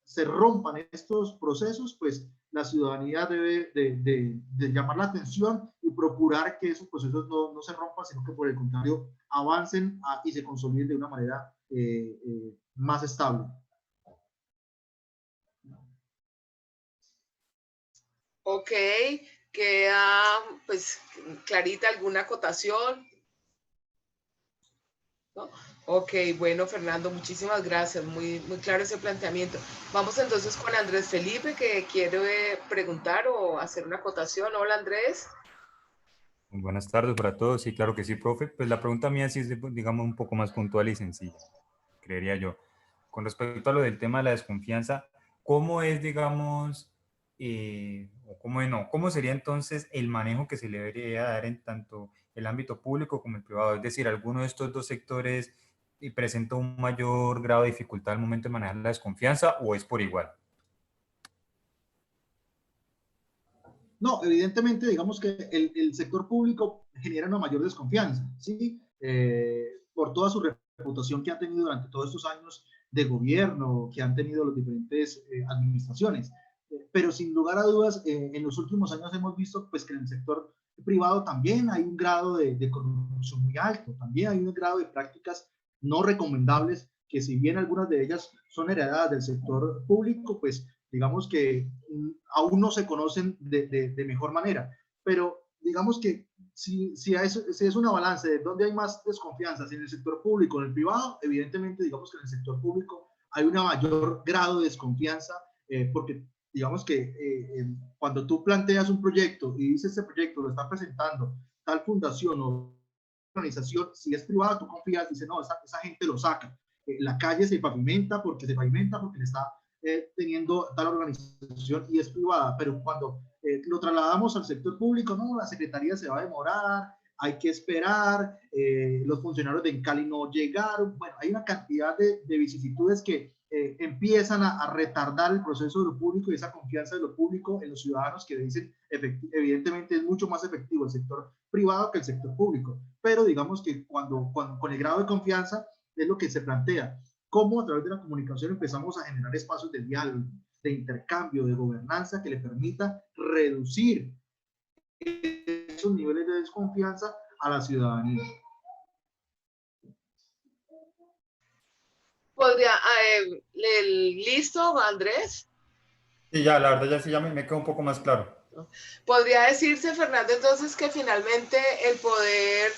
se rompan estos procesos, pues la ciudadanía debe de llamar la atención y procurar que esos procesos no se rompan, sino que por el contrario avancen y se consoliden de una manera más estable. Ok, queda pues clarita alguna acotación, ¿no? Ok, bueno, Fernando, muchísimas gracias, muy claro ese planteamiento. Vamos entonces con Andrés Felipe, que quiere preguntar o hacer una acotación. Hola, Andrés. Muy buenas tardes para todos. Sí, claro que sí, profe. Pues la pregunta mía sí es, digamos, un poco más puntual y sencilla, creería yo. Con respecto a lo del tema de la desconfianza, ¿cómo es, digamos, o cómo sería entonces el manejo que se le debería dar en tanto el ámbito público como el privado? Es decir, ¿alguno de estos dos sectores presenta un mayor grado de dificultad al momento de manejar la desconfianza o es por igual? No, evidentemente, digamos que el sector público genera una mayor desconfianza, ¿sí? Por toda su reputación que ha tenido durante todos estos años de gobierno que han tenido las diferentes administraciones. Pero sin lugar a dudas, en los últimos años hemos visto pues, que en el sector privado también hay un grado de corrupción muy alto, también hay un grado de prácticas no recomendables que si bien algunas de ellas son heredadas del sector público, pues digamos que aún no se conocen de mejor manera, pero digamos que si es una balanza de dónde hay más desconfianza, si en el sector público o en el privado, evidentemente digamos que en el sector público hay un mayor grado de desconfianza, porque digamos que cuando tú planteas un proyecto y dices ese proyecto lo está presentando tal fundación o organización, si es privado tú confías, dices no, esa gente lo saca. La calle se pavimenta porque le está teniendo tal organización y es privada, pero cuando lo trasladamos al sector público, no, la secretaría se va a demorar, hay que esperar, los funcionarios de Cali no llegaron, bueno, hay una cantidad de vicisitudes que empiezan a retardar el proceso de lo público y esa confianza de lo público en los ciudadanos que dicen, evidentemente es mucho más efectivo el sector privado que el sector público, pero digamos que cuando con el grado de confianza es lo que se plantea, cómo a través de la comunicación empezamos a generar espacios de diálogo, de intercambio, de gobernanza que le permita reducir esos niveles de desconfianza a la ciudadanía. ¿Podría, listo, Andrés? Sí, ya, la verdad ya sí, ya me quedó un poco más claro. ¿Podría decirse, Fernando, entonces que finalmente el poder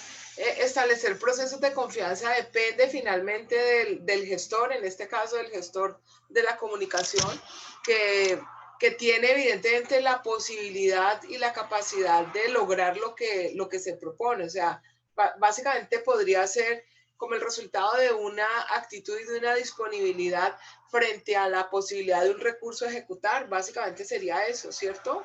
establecer procesos de confianza depende finalmente del gestor, en este caso del gestor de la comunicación, que tiene evidentemente la posibilidad y la capacidad de lograr lo que se propone? O sea, básicamente podría ser como el resultado de una actitud y de una disponibilidad frente a la posibilidad de un recurso a ejecutar. Básicamente sería eso, ¿cierto?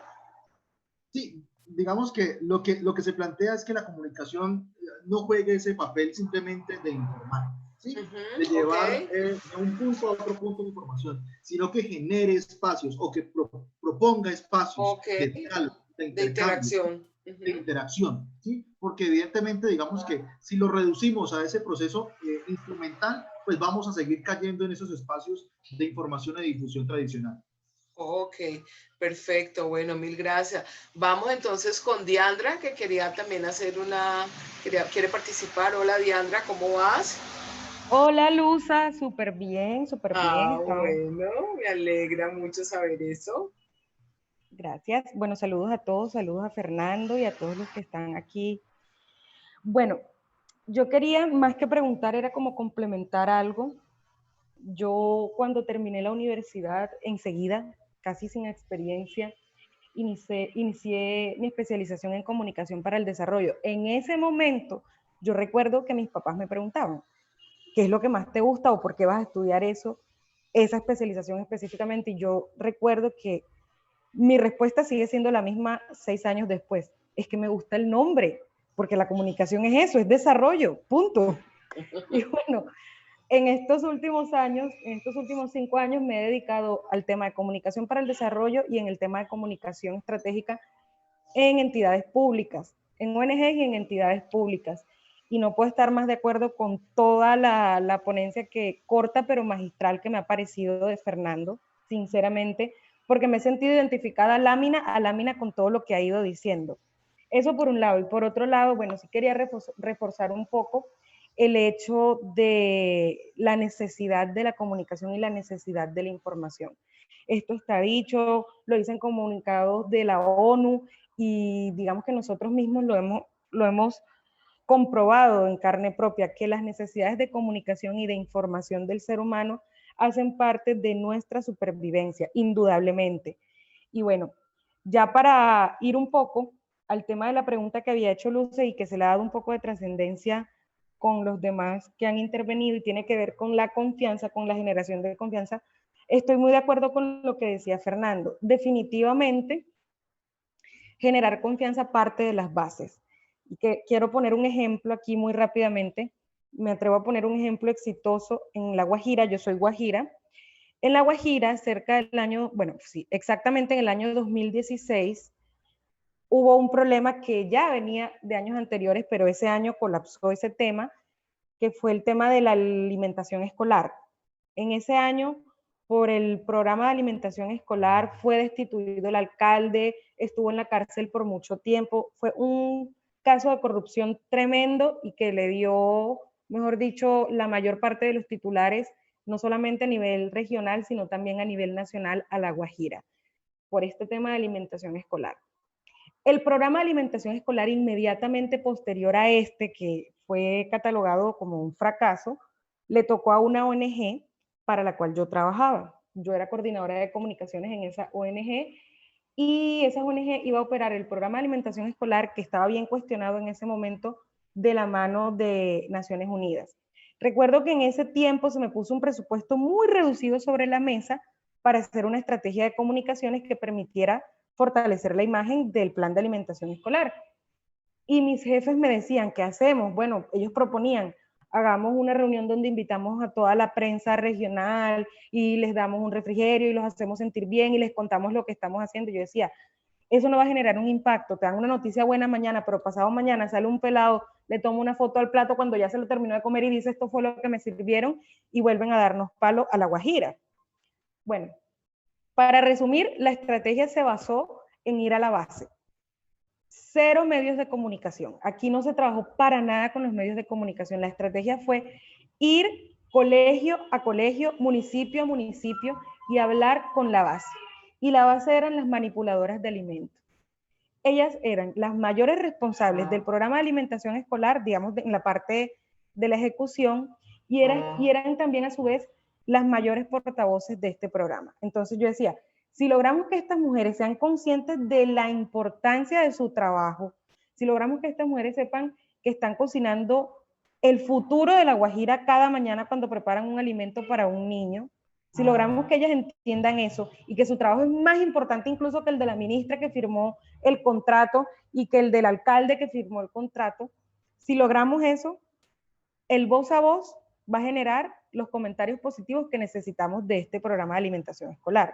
Sí, digamos que lo que se plantea es que la comunicación no juegue ese papel simplemente de informar, ¿sí? De llevar de un punto a otro punto de información, sino que genere espacios o que proponga espacios de diálogo, de interacción. De interacción, ¿sí? Porque evidentemente digamos que si lo reducimos a ese proceso instrumental, pues vamos a seguir cayendo en esos espacios de información y difusión tradicional. Ok, perfecto, bueno, mil gracias. Vamos entonces con Diandra, que quería también hacer quiere participar. Hola Diandra, ¿cómo vas? Hola Luza, súper bien, súper bien. Bueno, me alegra mucho saber eso. Gracias. Bueno, saludos a todos, saludos a Fernando y a todos los que están aquí. Bueno, yo quería más que preguntar, era como complementar algo. Yo cuando terminé la universidad, enseguida, casi sin experiencia, inicié mi especialización en comunicación para el desarrollo. En ese momento, yo recuerdo que mis papás me preguntaban, ¿qué es lo que más te gusta o por qué vas a estudiar eso, esa especialización específicamente? Y yo recuerdo que mi respuesta sigue siendo la misma 6 años después. Es que me gusta el nombre, porque la comunicación es eso, es desarrollo, punto. Y bueno, en estos últimos años, en estos últimos 5 años, me he dedicado al tema de comunicación para el desarrollo y en el tema de comunicación estratégica en entidades públicas, en ONGs y en entidades públicas. Y no puedo estar más de acuerdo con toda la ponencia que corta pero magistral que me ha parecido de Fernando, sinceramente, porque me he sentido identificada lámina a lámina con todo lo que ha ido diciendo. Eso por un lado. Y por otro lado, bueno, sí quería reforzar un poco el hecho de la necesidad de la comunicación y la necesidad de la información. Esto está dicho, lo dicen comunicados de la ONU y digamos que nosotros mismos lo hemos comprobado en carne propia, que las necesidades de comunicación y de información del ser humano hacen parte de nuestra supervivencia, indudablemente. Y bueno, ya para ir un poco al tema de la pregunta que había hecho Luce y que se le ha dado un poco de trascendencia con los demás que han intervenido y tiene que ver con la confianza, con la generación de confianza, estoy muy de acuerdo con lo que decía Fernando. Definitivamente, generar confianza parte de las bases. Y que quiero poner un ejemplo aquí muy rápidamente. Me atrevo a poner un ejemplo exitoso en La Guajira. Yo soy guajira. En La Guajira, cerca del año, bueno, sí, exactamente en el año 2016, hubo un problema que ya venía de años anteriores, pero ese año colapsó ese tema, que fue el tema de la alimentación escolar. En ese año, por el programa de alimentación escolar, fue destituido el alcalde, estuvo en la cárcel por mucho tiempo. Fue un caso de corrupción tremendo y que le dio, mejor dicho, la mayor parte de los titulares, no solamente a nivel regional, sino también a nivel nacional, a La Guajira, por este tema de alimentación escolar. El programa de alimentación escolar inmediatamente posterior a este, que fue catalogado como un fracaso, le tocó a una ONG para la cual yo trabajaba. Yo era coordinadora de comunicaciones en esa ONG y esa ONG iba a operar el programa de alimentación escolar que estaba bien cuestionado en ese momento de la mano de Naciones Unidas. Recuerdo que en ese tiempo se me puso un presupuesto muy reducido sobre la mesa para hacer una estrategia de comunicaciones que permitiera fortalecer la imagen del plan de alimentación escolar. Y mis jefes me decían, ¿qué hacemos? Bueno, ellos proponían, hagamos una reunión donde invitamos a toda la prensa regional y les damos un refrigerio y los hacemos sentir bien y les contamos lo que estamos haciendo. Yo decía, eso no va a generar un impacto, te dan una noticia buena mañana, pero pasado mañana sale un pelado, le toma una foto al plato cuando ya se lo terminó de comer y dice, esto fue lo que me sirvieron, y vuelven a darnos palo a La Guajira. Bueno, para resumir, la estrategia se basó en ir a la base. 0 medios de comunicación. Aquí no se trabajó para nada con los medios de comunicación. La estrategia fue ir colegio a colegio, municipio a municipio y hablar con la base. Y la base eran las manipuladoras de alimentos. Ellas eran las mayores responsables del programa de alimentación escolar, digamos, en la parte de la ejecución, y eran también a su vez las mayores portavoces de este programa. Entonces yo decía, si logramos que estas mujeres sean conscientes de la importancia de su trabajo, si logramos que estas mujeres sepan que están cocinando el futuro de La Guajira cada mañana cuando preparan un alimento para un niño, si logramos que ellas entiendan eso y que su trabajo es más importante incluso que el de la ministra que firmó el contrato y que el del alcalde que firmó el contrato, si logramos eso, el voz a voz va a generar los comentarios positivos que necesitamos de este programa de alimentación escolar.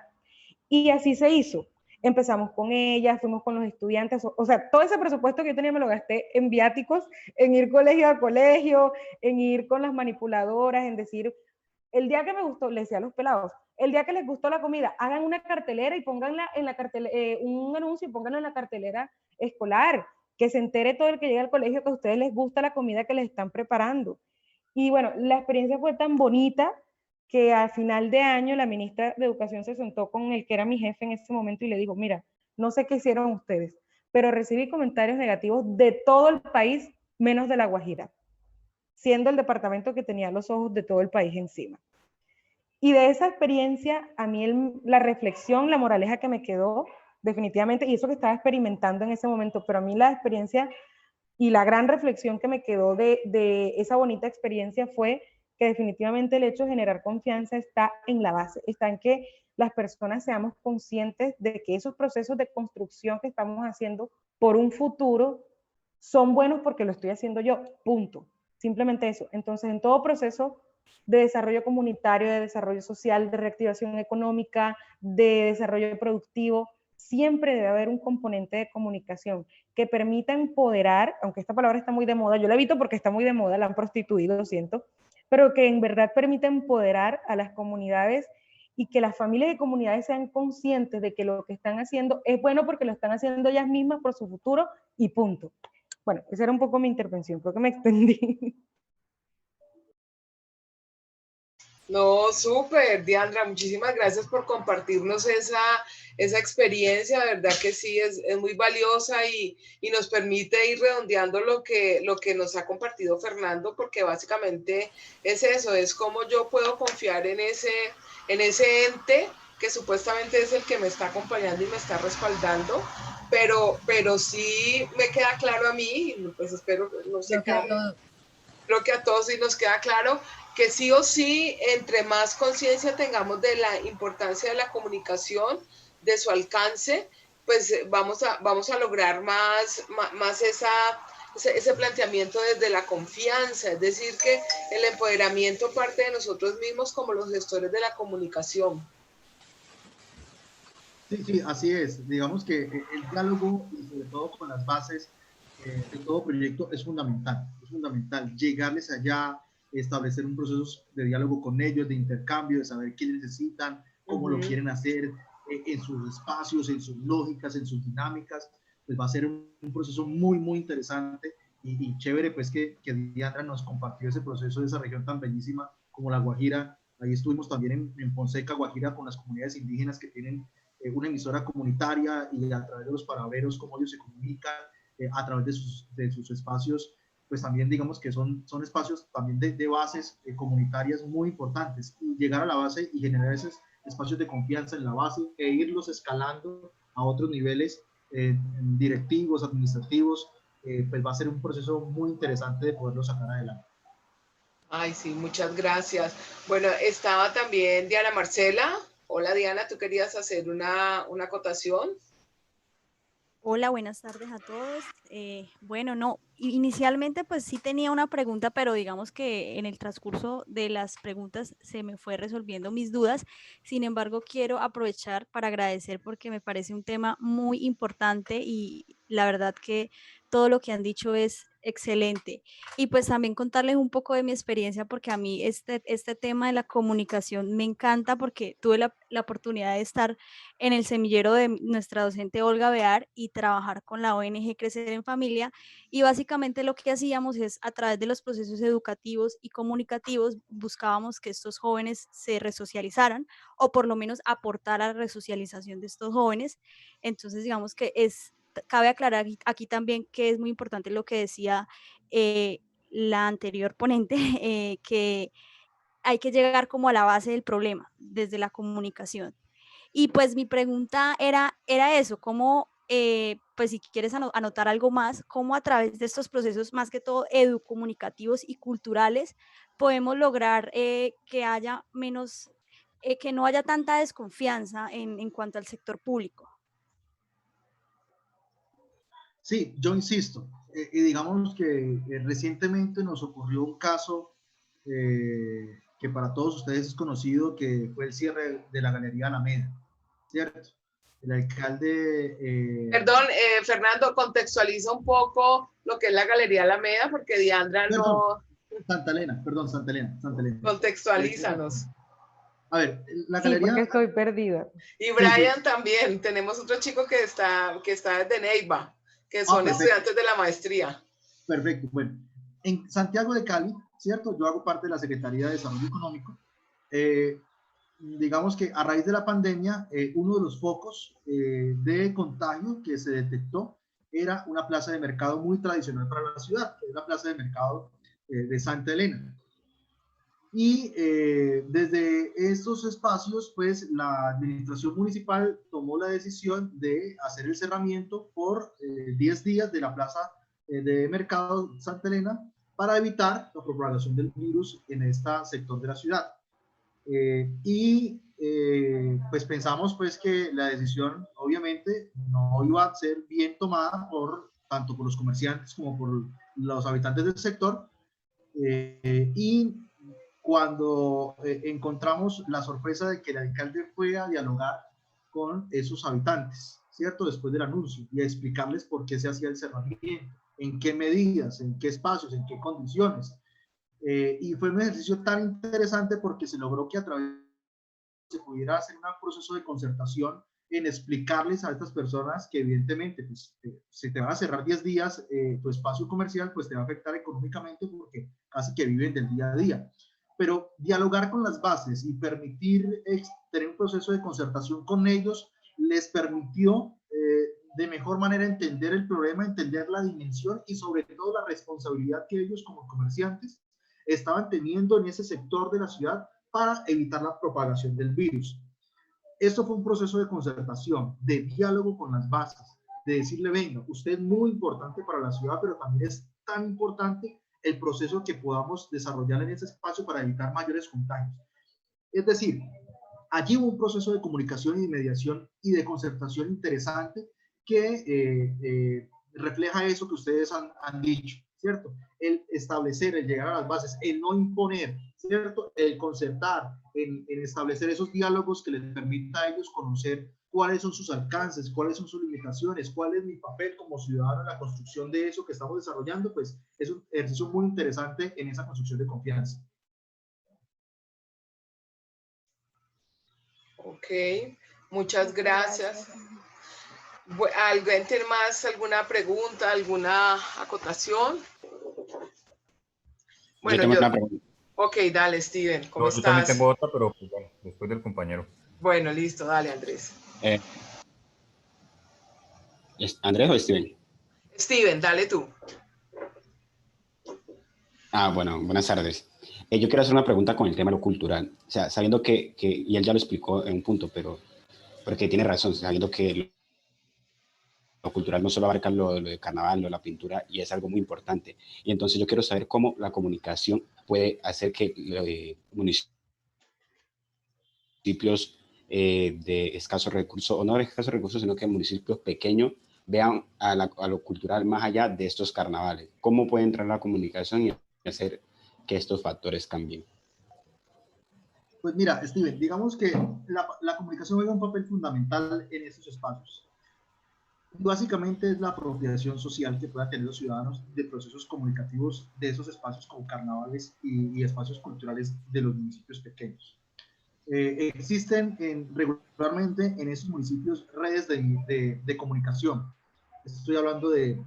Y así se hizo. Empezamos con ellas, fuimos con los estudiantes, o sea, todo ese presupuesto que yo tenía me lo gasté en viáticos, en ir colegio a colegio, en ir con las manipuladoras, en decir, el día que me gustó, le decía a los pelados, el día que les gustó la comida, hagan una cartelera y pónganla en la cartelera, un anuncio y pónganlo en la cartelera escolar, que se entere todo el que llega al colegio que a ustedes les gusta la comida que les están preparando. Y bueno, la experiencia fue tan bonita que al final de año la ministra de Educación se sentó con el que era mi jefe en ese momento y le dijo, mira, no sé qué hicieron ustedes, pero recibí comentarios negativos de todo el país, menos de La Guajira, siendo el departamento que tenía los ojos de todo el país encima. Y de esa experiencia, a mí la reflexión, la moraleja que me quedó, definitivamente, y eso que estaba experimentando en ese momento, pero a mí la experiencia y la gran reflexión que me quedó de esa bonita experiencia fue que definitivamente el hecho de generar confianza está en la base, está en que las personas seamos conscientes de que esos procesos de construcción que estamos haciendo por un futuro son buenos porque lo estoy haciendo yo, punto. Simplemente eso. Entonces, en todo proceso de desarrollo comunitario, de desarrollo social, de reactivación económica, de desarrollo productivo, siempre debe haber un componente de comunicación que permita empoderar, aunque esta palabra está muy de moda, yo la evito porque está muy de moda, la han prostituido, lo siento, pero que en verdad permita empoderar a las comunidades y que las familias y comunidades sean conscientes de que lo que están haciendo es bueno porque lo están haciendo ellas mismas por su futuro y punto. Bueno, esa era un poco mi intervención, creo que me extendí. No, súper, Diandra, muchísimas gracias por compartirnos esa experiencia, de verdad que sí, es muy valiosa y nos permite ir redondeando lo que nos ha compartido Fernando, porque básicamente es eso, es cómo yo puedo confiar en ese ente que supuestamente es el que me está acompañando y me está respaldando, pero sí me queda claro a mí, pues espero, no sé, creo que a todos sí nos queda claro que sí o sí, entre más conciencia tengamos de la importancia de la comunicación, de su alcance, pues vamos a lograr más ese planteamiento desde la confianza, es decir, que el empoderamiento parte de nosotros mismos como los gestores de la comunicación. Sí, sí, así es. Digamos que el diálogo, y sobre todo con las bases de todo proyecto, es fundamental. Es fundamental llegarles allá, establecer un proceso de diálogo con ellos, de intercambio, de saber qué necesitan, cómo lo quieren hacer, en sus espacios, en sus lógicas, en sus dinámicas. Pues va a ser un proceso muy, muy interesante y chévere, pues que Diandra nos compartió ese proceso de esa región tan bellísima como La Guajira. Ahí estuvimos también en Fonseca, Guajira, con las comunidades indígenas que tienen una emisora comunitaria, y a través de los paraveros, cómo ellos se comunican, a través de sus espacios, pues también digamos que son espacios también de bases comunitarias muy importantes, y llegar a la base y generar esos espacios de confianza en la base e irlos escalando a otros niveles directivos, administrativos, pues va a ser un proceso muy interesante de poderlo sacar adelante. Ay, sí, muchas gracias. Bueno, estaba también Diana Marcela. Hola Diana, ¿tú querías hacer una acotación? Hola, buenas tardes a todos. Bueno, no, inicialmente pues sí tenía una pregunta, pero digamos que en el transcurso de las preguntas se me fue resolviendo mis dudas. Sin embargo, quiero aprovechar para agradecer porque me parece un tema muy importante y la verdad que todo lo que han dicho es excelente. Y pues también contarles un poco de mi experiencia porque a mí este tema de la comunicación me encanta porque tuve la oportunidad de estar en el semillero de nuestra docente Olga Bear y trabajar con la ONG Crecer en Familia, y básicamente lo que hacíamos es a través de los procesos educativos y comunicativos buscábamos que estos jóvenes se resocializaran o por lo menos aportar a la resocialización de estos jóvenes. Entonces digamos que cabe aclarar aquí también que es muy importante lo que decía la anterior ponente, que hay que llegar como a la base del problema desde la comunicación. Y pues mi pregunta era eso, cómo, pues si quieres anotar algo más, cómo a través de estos procesos, más que todo educomunicativos y culturales, podemos lograr que haya menos, que no haya tanta desconfianza en cuanto al sector público. Sí, yo insisto, y digamos que recientemente nos ocurrió un caso que para todos ustedes es conocido, que fue el cierre de la Galería Alameda, ¿cierto? El alcalde... Perdón, Fernando, contextualiza un poco lo que es la Galería Alameda, porque Diandra no... Santa Elena, perdón, Santa Elena. Contextualízanos. A ver, la Sí, galería... porque estoy perdida. Y Brian también, tenemos otro chico que está desde Neiva, que son estudiantes de la maestría. Perfecto, bueno. En Santiago de Cali, ¿cierto? Yo hago parte de la Secretaría de Desarrollo Económico. Digamos que a raíz de la pandemia, uno de los focos de contagio que se detectó era una plaza de mercado muy tradicional para la ciudad, que es la plaza de mercado de Santa Elena. Y desde estos espacios, pues la administración municipal tomó la decisión de hacer el cerramiento por 10 días de la plaza de mercado Santa Elena para evitar la propagación del virus en este sector de la ciudad. Pues pensamos pues que la decisión obviamente no iba a ser bien tomada tanto por los comerciantes como por los habitantes del sector, y cuando encontramos la sorpresa de que el alcalde fue a dialogar con esos habitantes, ¿cierto? Después del anuncio, y a explicarles por qué se hacía el cerramiento, en qué medidas, en qué espacios, en qué condiciones. Y fue un ejercicio tan interesante porque se logró que a través se pudiera hacer un proceso de concertación en explicarles a estas personas que evidentemente pues, si te van a cerrar 10 días tu espacio comercial, pues te va a afectar económicamente porque casi que viven del día a día. Pero dialogar con las bases y permitir tener un proceso de concertación con ellos les permitió de mejor manera entender el problema, entender la dimensión y sobre todo la responsabilidad que ellos como comerciantes estaban teniendo en ese sector de la ciudad para evitar la propagación del virus. Esto fue un proceso de concertación, de diálogo con las bases, de decirle, venga, usted es muy importante para la ciudad, pero también es tan importante el proceso que podamos desarrollar en ese espacio para evitar mayores contagios. Es decir, allí hubo un proceso de comunicación y de mediación y de concertación interesante que refleja eso que ustedes han dicho, ¿cierto? El establecer, el llegar a las bases, el no imponer, ¿cierto? El concertar, en establecer esos diálogos que les permita a ellos conocer cuáles son sus alcances, cuáles son sus limitaciones, cuál es mi papel como ciudadano en la construcción de eso que estamos desarrollando, pues es un ejercicio muy interesante en esa construcción de confianza. Ok, muchas gracias. ¿Alguien tiene más alguna pregunta, alguna acotación? Bueno, yo tengo una pregunta. Ok, dale, Steven, ¿cómo estás? Yo también tengo otra, pero pues, bueno, después del compañero. Bueno, listo, dale, Andrés. ¿Andrés o Steven? Steven, dale tú. Bueno, buenas tardes. Yo quiero hacer una pregunta con el tema de lo cultural. O sea, sabiendo y él ya lo explicó en un punto, pero porque tiene razón, sabiendo que lo cultural no solo abarca lo de carnaval, lo de la pintura, y es algo muy importante. Y entonces yo quiero saber cómo la comunicación puede hacer que municipios de escasos recursos, o no de escasos recursos, sino que municipios pequeños vean a lo cultural más allá de estos carnavales. ¿Cómo puede entrar la comunicación y hacer que estos factores cambien? Pues mira, Steven, digamos que la comunicación juega un papel fundamental en estos espacios. Básicamente es la apropiación social que puedan tener los ciudadanos de procesos comunicativos de esos espacios como carnavales y espacios culturales de los municipios pequeños. Existen regularmente en esos municipios redes de comunicación. Estoy hablando de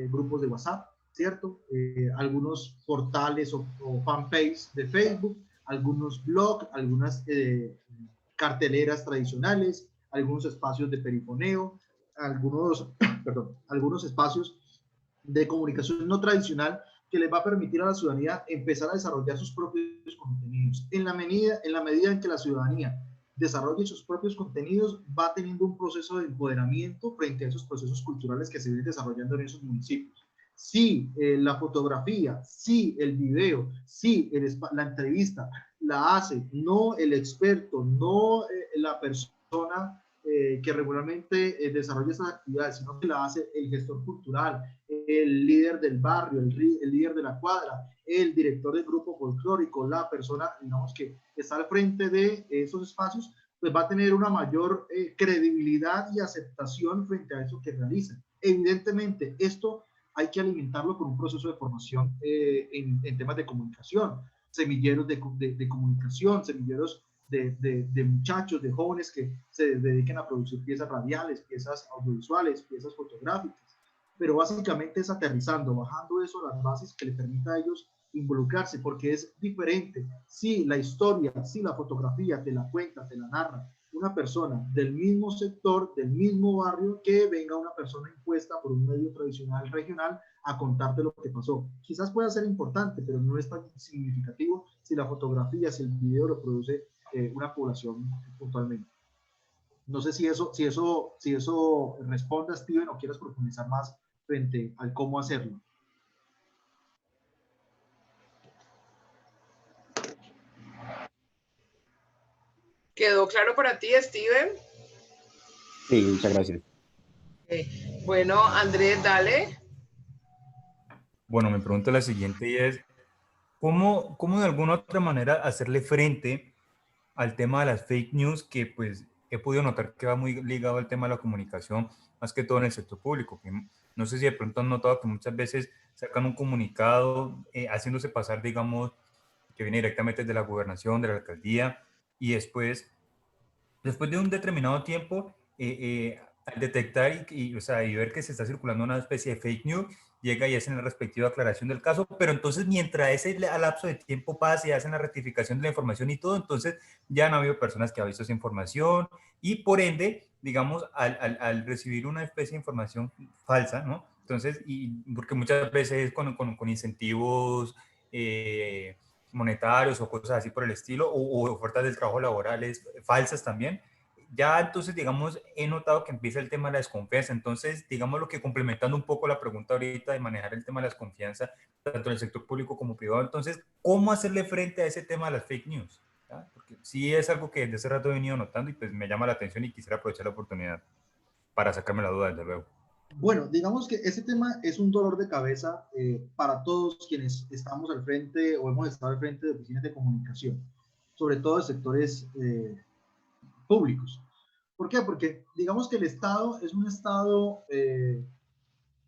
grupos de WhatsApp, ¿cierto? Algunos portales o fanpages de Facebook, algunos blogs, algunas carteleras tradicionales, algunos espacios de perifoneo, algunos espacios de comunicación no tradicional que les va a permitir a la ciudadanía empezar a desarrollar sus propios contenidos. En la medida en que la ciudadanía desarrolle sus propios contenidos, va teniendo un proceso de empoderamiento frente a esos procesos culturales que se vienen desarrollando en esos municipios. Sí, la fotografía, sí, el video, sí, la entrevista la hace, no el experto, no la persona que regularmente desarrolla estas actividades, sino que la hace el gestor cultural, el líder del barrio, el líder de la cuadra, el director del grupo folclórico, la persona, digamos, que está al frente de esos espacios, pues va a tener una mayor credibilidad y aceptación frente a eso que realizan. Evidentemente, esto hay que alimentarlo con un proceso de formación en temas de comunicación, semilleros de comunicación, semilleros de muchachos, de jóvenes que se dediquen a producir piezas radiales, piezas audiovisuales, piezas fotográficas, pero básicamente es aterrizando, bajando eso a las bases que le permita a ellos involucrarse, porque es diferente si la historia, si la fotografía te la cuenta, te la narra una persona del mismo sector, del mismo barrio, que venga una persona impuesta por un medio tradicional regional a contarte lo que pasó. Quizás pueda ser importante, pero no es tan significativo si la fotografía, si el video lo produce una población puntualmente. No sé si eso responde a Steven o quieres profundizar más frente al cómo hacerlo. ¿Quedó claro para ti, Steven? Sí, muchas gracias. Bueno, Andrés, dale. Bueno, mi pregunta es la siguiente y es, ¿Cómo de alguna otra manera hacerle frente al tema de las fake news, que pues he podido notar que va muy ligado al tema de la comunicación, más que todo en el sector público? Que no sé si de pronto han notado que muchas veces sacan un comunicado haciéndose pasar, digamos, que viene directamente de la gobernación, de la alcaldía, y después de un determinado tiempo, al detectar o sea, y ver que se está circulando una especie de fake news, llega y hacen la respectiva aclaración del caso, pero entonces mientras ese lapso de tiempo pasa y hacen la rectificación de la información y todo, entonces ya han habido personas que han visto esa información y por ende, digamos, al recibir una especie de información falsa, ¿no? Entonces, y porque muchas veces con incentivos monetarios o cosas así por el estilo, o ofertas de trabajo laborales falsas también, ya entonces, digamos, he notado que empieza el tema de la desconfianza. Entonces, digamos lo que complementando un poco la pregunta ahorita de manejar el tema de la desconfianza, tanto en el sector público como privado, entonces, ¿cómo hacerle frente a ese tema de las fake news? ¿Ya? Porque sí es algo que desde hace rato he venido notando y pues me llama la atención y quisiera aprovechar la oportunidad para sacarme la duda, desde luego. Bueno, digamos que ese tema es un dolor de cabeza para todos quienes estamos al frente o hemos estado al frente de oficinas de comunicación, sobre todo de sectores públicos. ¿Por qué? Porque digamos que el Estado es un Estado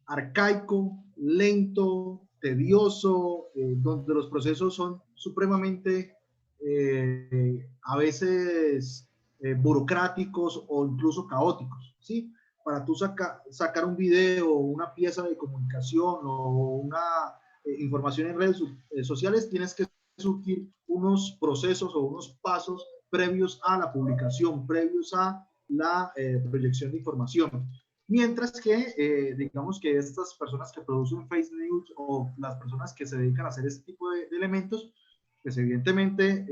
arcaico, lento, tedioso, donde los procesos son supremamente a veces burocráticos o incluso caóticos, ¿sí? Para tú sacar un video, una pieza de comunicación o una información en redes sociales, tienes que surgir unos procesos o unos pasos previos a la publicación, previos a la proyección de información. Mientras que, digamos que estas personas que producen fake news o las personas que se dedican a hacer este tipo de elementos, pues evidentemente,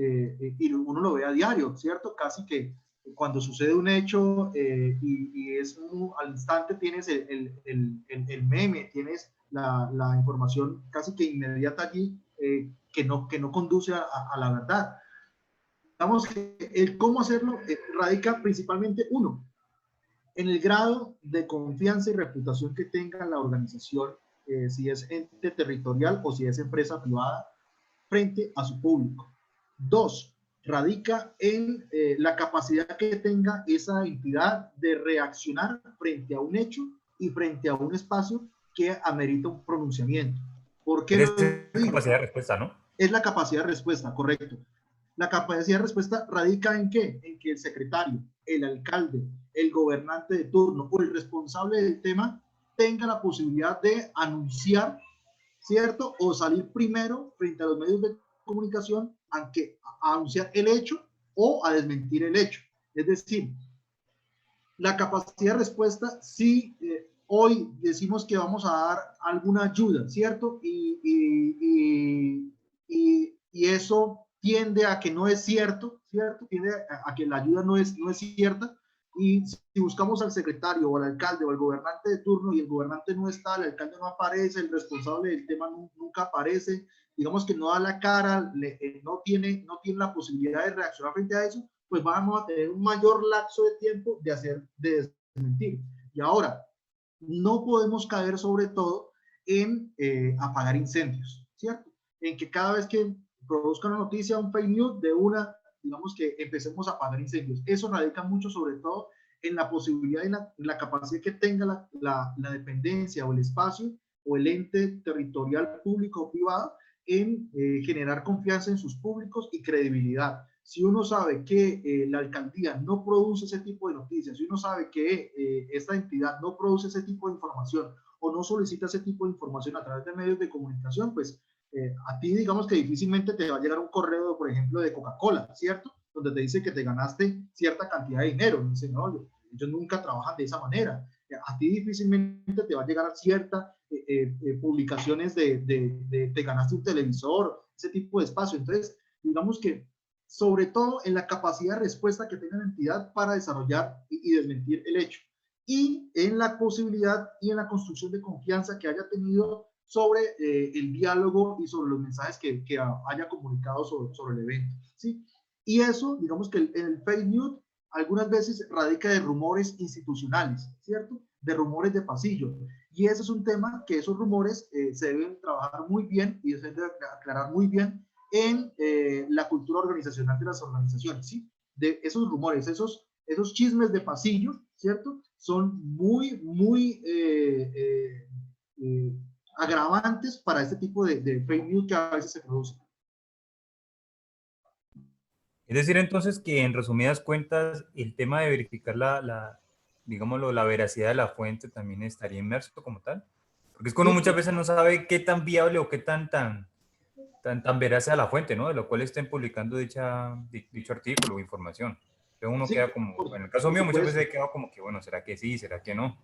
y uno lo ve a diario, ¿cierto? Casi que cuando sucede un hecho y es al instante tienes el meme, tienes la información casi que inmediata allí que no conduce a la verdad. Digamos que el cómo hacerlo radica principalmente uno, en el grado de confianza y reputación que tenga la organización, si es ente territorial o si es empresa privada, frente a su público. Dos, radica en la capacidad que tenga esa entidad de reaccionar frente a un hecho y frente a un espacio que amerita un pronunciamiento. ¿Por qué lo digo? Capacidad de respuesta, ¿no? Es la capacidad de respuesta, correcto. La capacidad de respuesta radica en ¿qué? En que el secretario, el alcalde, el gobernante de turno o el responsable del tema tenga la posibilidad de anunciar, ¿cierto? O salir primero frente a los medios de comunicación a anunciar el hecho o a desmentir el hecho. Es decir, la capacidad de respuesta, sí, hoy decimos que vamos a dar alguna ayuda, ¿cierto? Y eso tiende a que no es cierto, ¿cierto? Tiende a que la ayuda no es cierta. Y si buscamos al secretario o al alcalde o al gobernante de turno y el gobernante no está, el alcalde no aparece, el responsable del tema nunca aparece, digamos que no da la cara, no tiene la posibilidad de reaccionar frente a eso, pues vamos a tener un mayor lapso de tiempo de desmentir. Y ahora, no podemos caer sobre todo en apagar incendios, ¿cierto? En que cada vez que produzca una noticia, un fake news, de una, digamos que empecemos a apagar incendios. Eso radica mucho sobre todo en la posibilidad y la capacidad que tenga la dependencia o el espacio o el ente territorial público o privado en generar confianza en sus públicos y credibilidad. Si uno sabe que la alcaldía no produce ese tipo de noticias, si uno sabe que esta entidad no produce ese tipo de información o no solicita ese tipo de información a través de medios de comunicación, pues a ti digamos que difícilmente te va a llegar un correo, por ejemplo, de Coca-Cola, ¿cierto? Donde te dice que te ganaste cierta cantidad de dinero. Y dice, no, ellos nunca trabajan de esa manera. A ti difícilmente te va a llegar cierta publicaciones de te ganaste un televisor, ese tipo de espacio. Entonces, digamos que sobre todo en la capacidad de respuesta que tenga la entidad para desarrollar y desmentir el hecho. Y en la posibilidad y en la construcción de confianza que haya tenido sobre el diálogo y sobre los mensajes que haya comunicado sobre el evento, ¿sí? Y eso, digamos que el fake news algunas veces radica de rumores institucionales, ¿cierto? De rumores de pasillo. Y ese es un tema que esos rumores se deben trabajar muy bien y se deben aclarar muy bien en la cultura organizacional de las organizaciones, ¿sí? De esos rumores, esos chismes de pasillo, ¿cierto? Son muy, muy agravantes para este tipo de fake news que a veces se producen. Es decir, entonces, que en resumidas cuentas, el tema de verificar digámoslo, la veracidad de la fuente también estaría inmerso como tal. Porque es que uno muchas veces no sabe qué tan viable o qué tan veraz sea la fuente, ¿no? De lo cual estén publicando dicho artículo o información. Entonces uno queda como, en el caso mío, muchas veces he quedado como que, bueno, ¿será que sí? ¿Será que no?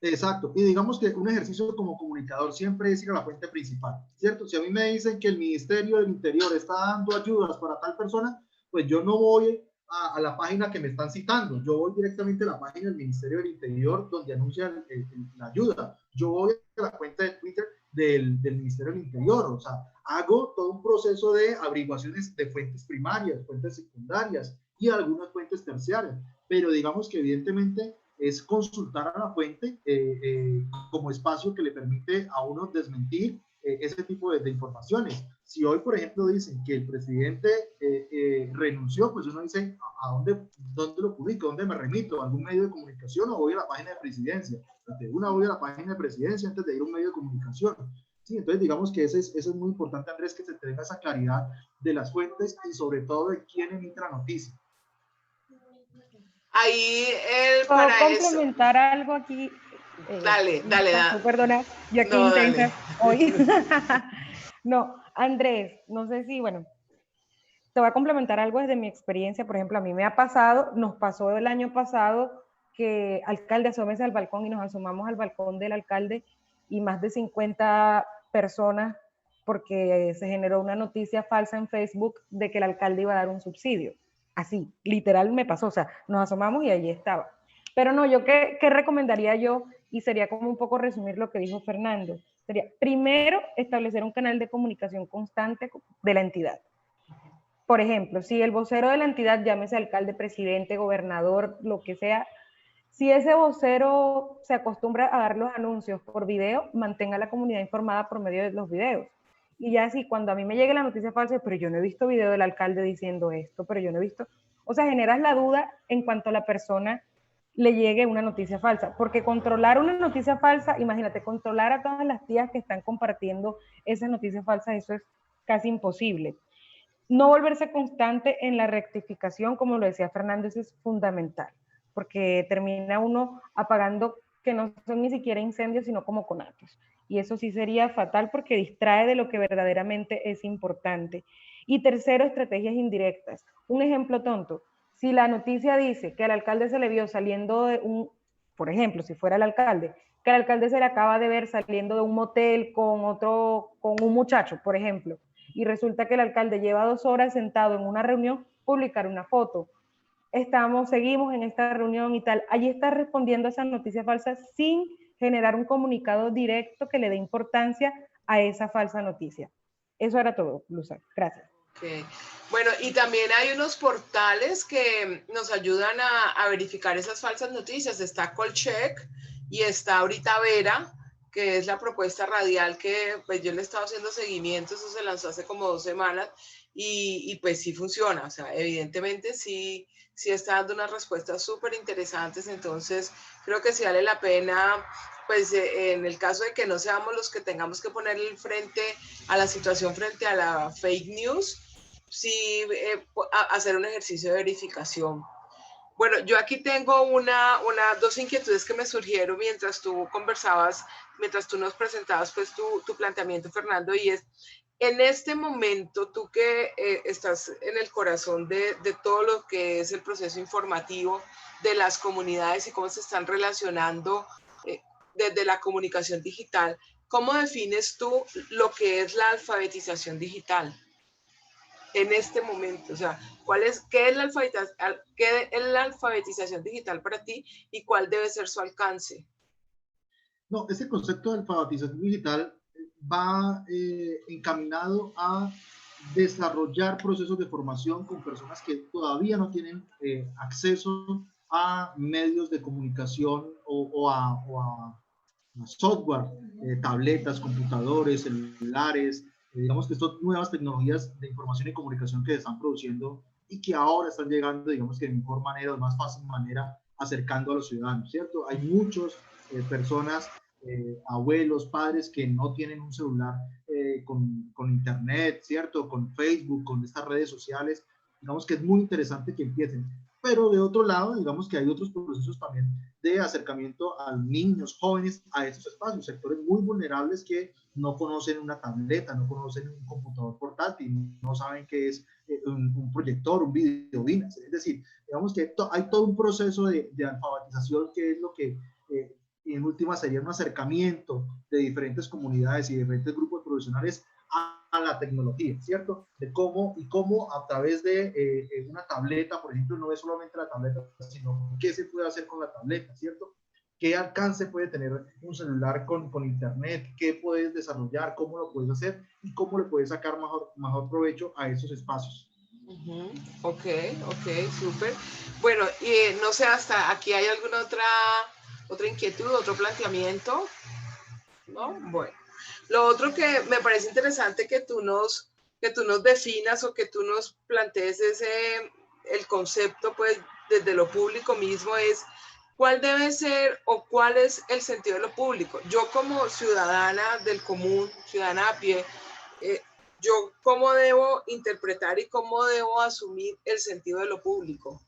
Exacto, y digamos que un ejercicio como comunicador siempre es ir a la fuente principal, ¿cierto? Si a mí me dicen que el Ministerio del Interior está dando ayudas para tal persona, pues yo no voy a la página que me están citando, yo voy directamente a la página del Ministerio del Interior donde anuncian la ayuda, yo voy a la cuenta de Twitter del Ministerio del Interior, o sea, hago todo un proceso de averiguaciones de fuentes primarias, fuentes secundarias y algunas fuentes terciarias, pero digamos que evidentemente es consultar a la fuente como espacio que le permite a uno desmentir ese tipo de informaciones. Si hoy, por ejemplo, dicen que el presidente renunció, pues uno dice, ¿a dónde lo publico? ¿Dónde me remito? ¿A algún medio de comunicación o voy a la página de presidencia? De una voy a la página de presidencia antes de ir a un medio de comunicación. Sí, entonces digamos que eso es muy importante, Andrés, que se tenga esa claridad de las fuentes y sobre todo de quién emite la noticia. Ahí ¿Puedo para complementar eso. algo aquí? Dale. Perdona, yo aquí No, intensa dale. hoy. No, Andrés, no sé si, bueno, te voy a complementar algo desde mi experiencia. Por ejemplo, a mí me ha pasado, nos pasó el año pasado que alcalde, asómese al balcón, y nos asomamos al balcón del alcalde y más de 50 personas, porque se generó una noticia falsa en Facebook de que el alcalde iba a dar un subsidio. Así, literal me pasó, o sea, nos asomamos y allí estaba. Pero no, yo qué recomendaría yo, y sería como un poco resumir lo que dijo Fernando, sería primero establecer un canal de comunicación constante de la entidad. Por ejemplo, si el vocero de la entidad, llámese alcalde, presidente, gobernador, lo que sea, si ese vocero se acostumbra a dar los anuncios por video, mantenga a la comunidad informada por medio de los videos. Y ya así, cuando a mí me llegue la noticia falsa, pero yo no he visto video del alcalde diciendo esto, pero yo no he visto, o sea, generas la duda en cuanto a la persona le llegue una noticia falsa, porque controlar una noticia falsa, imagínate, controlar a todas las tías que están compartiendo esas noticias falsas, eso es casi imposible. No volverse constante en la rectificación, como lo decía Fernando, eso es fundamental, porque termina uno apagando que no son ni siquiera incendios, sino como conatos. Y eso sí sería fatal porque distrae de lo que verdaderamente es importante. Y tercero, estrategias indirectas. Un ejemplo tonto, si la noticia dice que al alcalde se le vio saliendo de por ejemplo, si fuera el alcalde, que al alcalde se le acaba de ver saliendo de un motel con un muchacho, por ejemplo, y resulta que el alcalde lleva 2 horas sentado en una reunión, publicar una foto. Seguimos en esta reunión y tal. Allí está respondiendo a esa noticia falsa sin generar un comunicado directo que le dé importancia a esa falsa noticia. Eso era todo, Luzar. Gracias. Okay. Bueno, y también hay unos portales que nos ayudan a verificar esas falsas noticias. Está Colcheck y está ahorita Vera, que es la propuesta radial que pues yo le he estado haciendo seguimiento, eso se lanzó hace como 2 semanas y pues sí funciona, o sea, evidentemente sí está dando unas respuestas súper interesantes, entonces creo que sí vale la pena, pues en el caso de que no seamos los que tengamos que poner el frente a la situación frente a la fake news, sí hacer un ejercicio de verificación. Bueno, yo aquí tengo dos inquietudes que me surgieron mientras tú conversabas, mientras tú nos presentabas pues tu planteamiento, Fernando, y es, en este momento, tú que estás en el corazón de todo lo que es el proceso informativo de las comunidades y cómo se están relacionando desde la comunicación digital, ¿cómo defines tú lo que es la alfabetización digital en este momento? O sea, ¿qué es la alfabetización digital para ti y cuál debe ser su alcance? No, ese concepto de alfabetización digital va encaminado a desarrollar procesos de formación con personas que todavía no tienen acceso a medios de comunicación o a software, tabletas, computadores, celulares, digamos que son nuevas tecnologías de información y comunicación que se están produciendo y que ahora están llegando, digamos que de mejor manera, de más fácil manera, acercando a los ciudadanos, ¿cierto? Hay muchas personas, abuelos, padres que no tienen un celular con internet, ¿cierto? Con Facebook, con estas redes sociales. Digamos que es muy interesante que empiecen. Pero de otro lado, digamos que hay otros procesos también de acercamiento a niños, jóvenes, a esos espacios, sectores muy vulnerables que no conocen una tableta, no conocen un computador portátil, no saben qué es un proyector, un videobina. Es decir, digamos que hay todo un proceso de alfabetización que es lo que en última sería un acercamiento de diferentes comunidades y diferentes grupos profesionales a la tecnología, ¿cierto? De cómo a través de una tableta, por ejemplo, no es solamente la tableta, sino qué se puede hacer con la tableta, ¿cierto? ¿Qué alcance puede tener un celular con internet? ¿Qué puedes desarrollar? ¿Cómo lo puedes hacer? ¿Y cómo le puedes sacar mejor provecho a esos espacios? Ok, súper. Bueno, y no sé, hasta aquí hay alguna otra inquietud, otro planteamiento, ¿no? Bueno. Lo otro que me parece interesante que tú nos definas o que tú nos plantees el concepto, pues, desde lo público mismo es cuál debe ser o cuál es el sentido de lo público. Yo como ciudadana del común, ciudadana a pie, yo cómo debo interpretar y cómo debo asumir el sentido de lo público.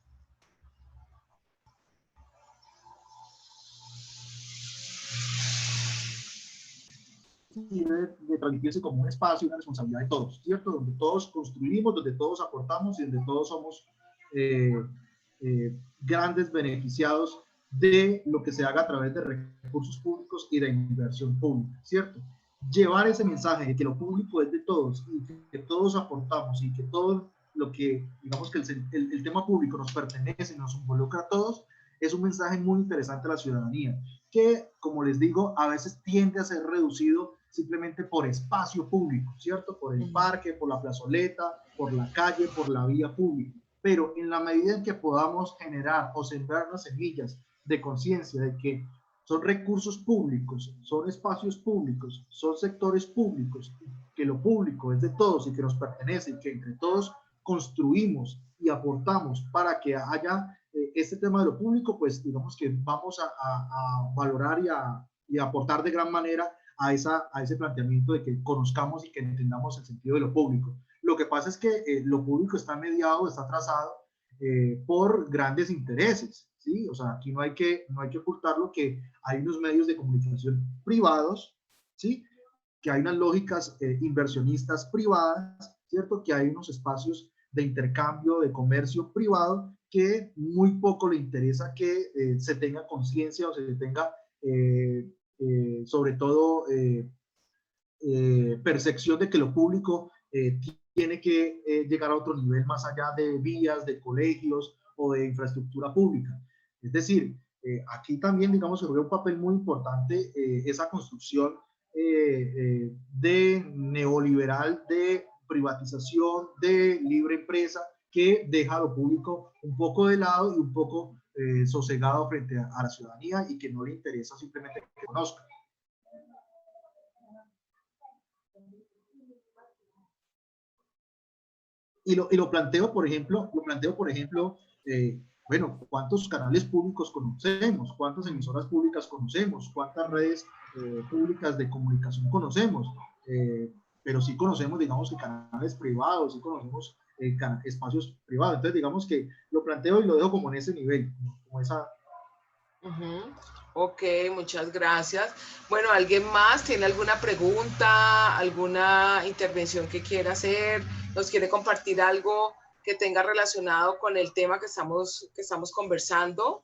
Y de transmitirse como un espacio, una responsabilidad de todos, ¿cierto? Donde todos construimos, donde todos aportamos y donde todos somos grandes beneficiados de lo que se haga a través de recursos públicos y de inversión pública, ¿cierto? Llevar ese mensaje de que lo público es de todos y que todos aportamos y que todo lo que, digamos que el tema público nos pertenece, nos involucra a todos, es un mensaje muy interesante a la ciudadanía, que, como les digo, a veces tiende a ser reducido simplemente por espacio público, ¿cierto? Por el parque, por la plazoleta, por la calle, por la vía pública. Pero en la medida en que podamos generar o sembrar las semillas de conciencia de que son recursos públicos, son espacios públicos, son sectores públicos, que lo público es de todos y que nos pertenece y que entre todos construimos y aportamos para que haya este tema de lo público, pues digamos que vamos a valorar y a aportar de gran manera a ese planteamiento de que conozcamos y que entendamos el sentido de lo público. Lo que pasa es que lo público está mediado, está trazado por grandes intereses, ¿sí? O sea, aquí no hay que ocultarlo, que hay unos medios de comunicación privados, ¿sí? Que hay unas lógicas inversionistas privadas, ¿cierto? Que hay unos espacios de intercambio, de comercio privado, que muy poco le interesa que se tenga conciencia o se tenga sobre todo percepción de que lo público tiene que llegar a otro nivel más allá de vías, de colegios o de infraestructura pública. Es decir, aquí también, digamos, se juega un papel muy importante esa construcción de neoliberal, de privatización, de libre empresa, que deja a lo público un poco de lado y un poco sosegado frente a la ciudadanía y que no le interesa simplemente que conozca. Y lo planteo, por ejemplo, bueno, ¿cuántos canales públicos conocemos? ¿Cuántas emisoras públicas conocemos? ¿Cuántas redes públicas de comunicación conocemos? Pero sí conocemos, digamos, que canales privados, sí conocemos espacios privados. Entonces, digamos que lo planteo y lo dejo como en ese nivel, como esa... Ok, muchas gracias. Bueno, ¿alguien más tiene alguna pregunta, alguna intervención que quiera hacer? ¿Nos quiere compartir algo que tenga relacionado con el tema que estamos conversando?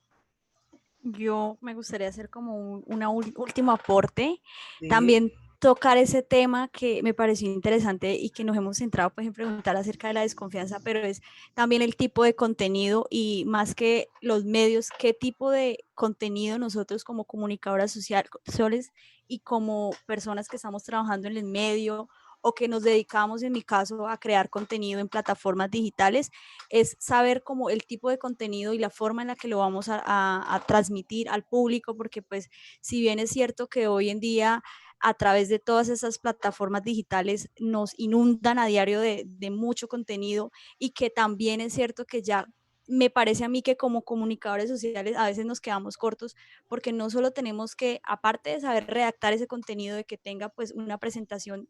Yo me gustaría hacer como un último aporte. Sí. También tocar ese tema que me pareció interesante y que nos hemos centrado pues, en preguntar acerca de la desconfianza, pero es también el tipo de contenido y más que los medios, qué tipo de contenido nosotros como comunicadoras sociales y como personas que estamos trabajando en el medio o que nos dedicamos, en mi caso, a crear contenido en plataformas digitales, es saber como el tipo de contenido y la forma en la que lo vamos a transmitir al público, porque pues si bien es cierto que hoy en día a través de todas esas plataformas digitales nos inundan a diario de mucho contenido, y que también es cierto que ya me parece a mí que como comunicadores sociales a veces nos quedamos cortos, porque no solo tenemos que, aparte de saber redactar ese contenido, de que tenga pues una presentación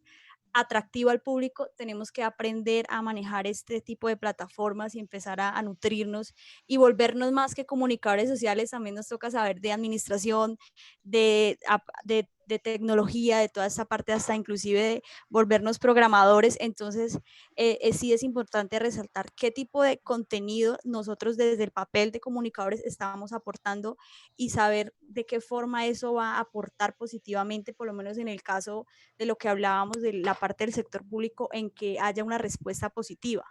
atractivo al público, tenemos que aprender a manejar este tipo de plataformas y empezar a nutrirnos y volvernos más que comunicadores sociales. También nos toca saber de administración, de tecnología, de toda esta parte, hasta inclusive de volvernos programadores. Entonces, sí es importante resaltar qué tipo de contenido nosotros desde el papel de comunicadores estamos aportando, y saber de qué forma eso va a aportar positivamente, por lo menos en el caso de lo que hablábamos de la parte del sector público, en que haya una respuesta positiva.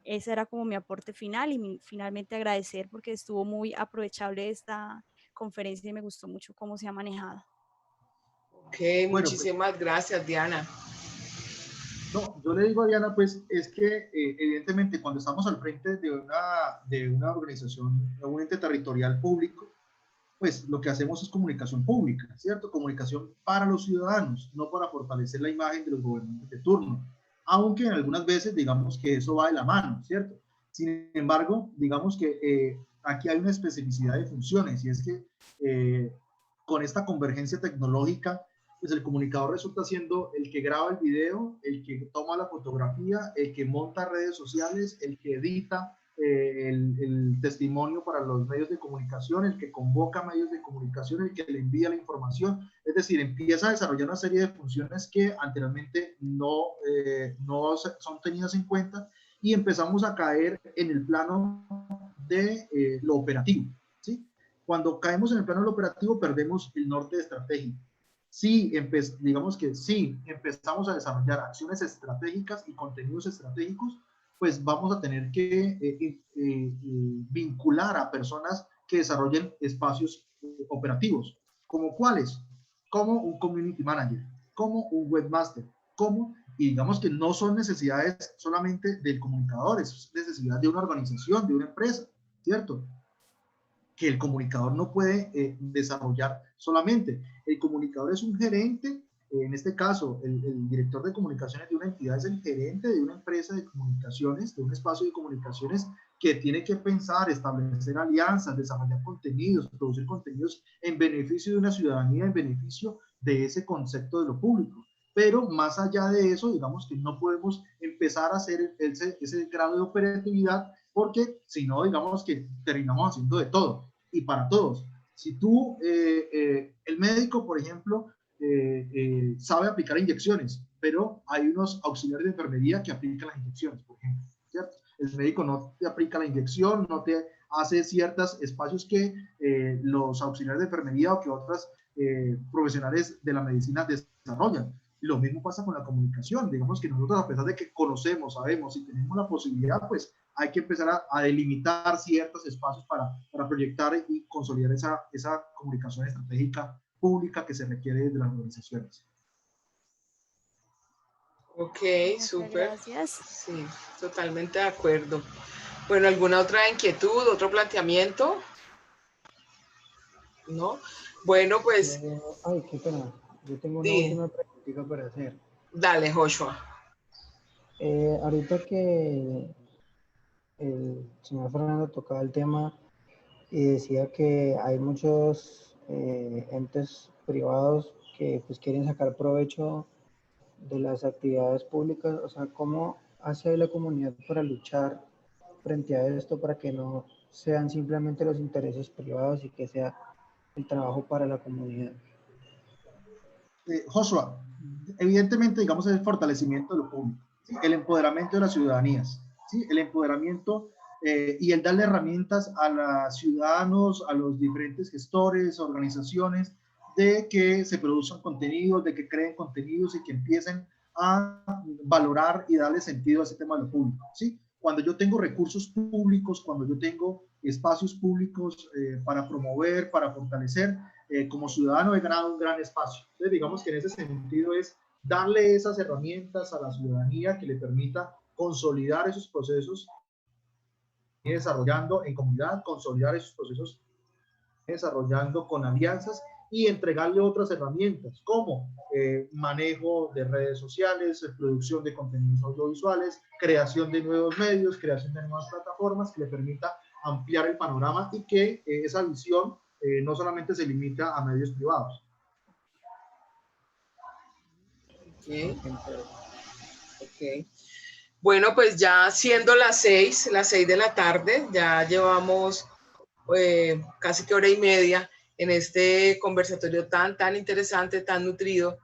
Ese era como mi aporte final, y finalmente agradecer porque estuvo muy aprovechable esta conferencia y me gustó mucho cómo se ha manejado. Ok, muchísimas gracias, Diana. No, yo le digo a Diana, pues, es que evidentemente cuando estamos al frente de una organización, de un ente territorial público, pues lo que hacemos es comunicación pública, ¿cierto? Comunicación para los ciudadanos, no para fortalecer la imagen de los gobernantes de turno, aunque en algunas veces digamos que eso va de la mano, ¿cierto? Sin embargo, digamos que aquí hay una especificidad de funciones, y es que con esta convergencia tecnológica, pues el comunicador resulta siendo el que graba el video, el que toma la fotografía, el que monta redes sociales, el que edita el testimonio para los medios de comunicación, el que convoca medios de comunicación, el que le envía la información. Es decir, empieza a desarrollar una serie de funciones que anteriormente no son tenidas en cuenta, y empezamos a caer en el plano de lo operativo, ¿sí? Cuando caemos en el plano de lo operativo, perdemos el norte estratégico. Sí, digamos que sí, empezamos a desarrollar acciones estratégicas y contenidos estratégicos, pues vamos a tener que vincular a personas que desarrollen espacios operativos. ¿Como cuáles? Como un community manager, como un webmaster, y digamos que no son necesidades solamente del comunicador, es necesidad de una organización, de una empresa, ¿cierto? Que el comunicador no puede desarrollar solamente. El comunicador es un gerente, en este caso el director de comunicaciones de una entidad es el gerente de una empresa de comunicaciones, de un espacio de comunicaciones, que tiene que pensar, establecer alianzas, desarrollar contenidos, producir contenidos en beneficio de una ciudadanía, en beneficio de ese concepto de lo público. Pero más allá de eso, digamos que no podemos empezar a hacer ese grado de operatividad, porque si no, digamos que terminamos haciendo de todo y para todos. Si tú, el médico, por ejemplo, sabe aplicar inyecciones, pero hay unos auxiliares de enfermería que aplican las inyecciones, por ejemplo, ¿cierto? El médico no te aplica la inyección, no te hace ciertos espacios que los auxiliares de enfermería o que otras profesionales de la medicina desarrollan. Y lo mismo pasa con la comunicación. Digamos que nosotros, a pesar de que conocemos, sabemos y tenemos la posibilidad, pues hay que empezar a delimitar ciertos espacios para proyectar y consolidar esa comunicación estratégica pública que se requiere de las organizaciones. Ok, súper. Gracias. Sí, totalmente de acuerdo. Bueno, ¿alguna otra inquietud, otro planteamiento? ¿No? Bueno, pues... ay, qué pena. Yo tengo una última preguntita para hacer. Dale, Joshua. Ahorita que el señor Fernando tocaba el tema y decía que hay muchos entes privados que pues quieren sacar provecho de las actividades públicas, o sea, ¿cómo hace la comunidad para luchar frente a esto, para que no sean simplemente los intereses privados y que sea el trabajo para la comunidad? Joshua, evidentemente, digamos, es el fortalecimiento de lo público, ¿sí? El empoderamiento de las ciudadanías, ¿sí? El empoderamiento y el darle herramientas a los ciudadanos, a los diferentes gestores, organizaciones, de que se produzcan contenidos, de que creen contenidos y que empiecen a valorar y darle sentido a ese tema de lo público, ¿sí? Cuando yo tengo recursos públicos, cuando yo tengo espacios públicos para promover, para fortalecer, como ciudadano he ganado un gran espacio. Entonces, digamos que en ese sentido es darle esas herramientas a la ciudadanía que le permita consolidar esos procesos desarrollando en comunidad, consolidar esos procesos desarrollando con alianzas y entregarle otras herramientas como manejo de redes sociales, producción de contenidos audiovisuales, creación de nuevos medios, creación de nuevas plataformas que le permita ampliar el panorama y que esa visión no solamente se limita a medios privados. Okay. Bueno, pues ya siendo las 6 de la tarde, ya llevamos casi que hora y media en este conversatorio tan interesante, tan nutrido.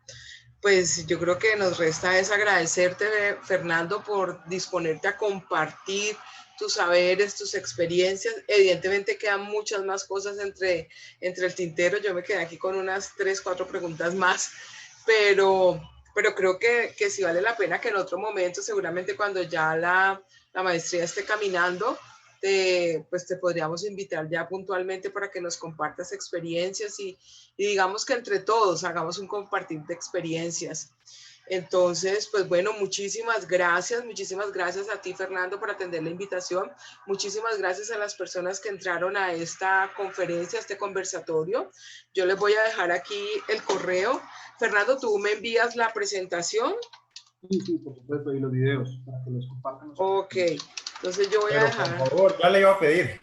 Pues yo creo que nos resta es agradecerte, Fernando, por disponerte a compartir tus saberes, tus experiencias. Evidentemente quedan muchas más cosas entre el tintero. Yo me quedé aquí con unas 3, 4 preguntas más, pero creo que sí vale la pena que en otro momento, seguramente cuando ya la maestría esté caminando, pues te podríamos invitar ya puntualmente para que nos compartas experiencias y digamos que entre todos hagamos un compartir de experiencias. Entonces, pues bueno, muchísimas gracias a ti, Fernando, por atender la invitación. Muchísimas gracias a las personas que entraron a esta conferencia, a este conversatorio. Yo les voy a dejar aquí el correo. Fernando, ¿tú me envías la presentación? Sí, por supuesto, y los videos para que los compartan. Ok, entonces yo voy a dejar... Por favor, ya le iba a pedir.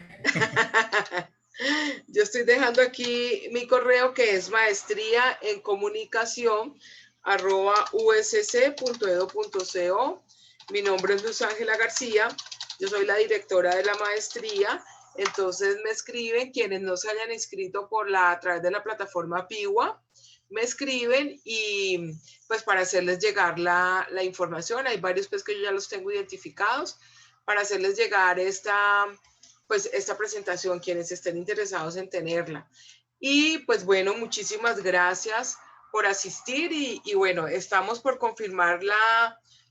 Yo estoy dejando aquí mi correo, que es maestría-en-comunicación@usc.edu.co. Mi nombre es Luz Ángela García, yo soy la directora de la maestría. Entonces me escriben quienes no se hayan inscrito a través de la plataforma Piwa, me escriben y pues para hacerles llegar la información. Hay varios pues que yo ya los tengo identificados para hacerles llegar esta presentación, quienes estén interesados en tenerla. Y pues bueno, muchísimas gracias por asistir y bueno, estamos por confirmar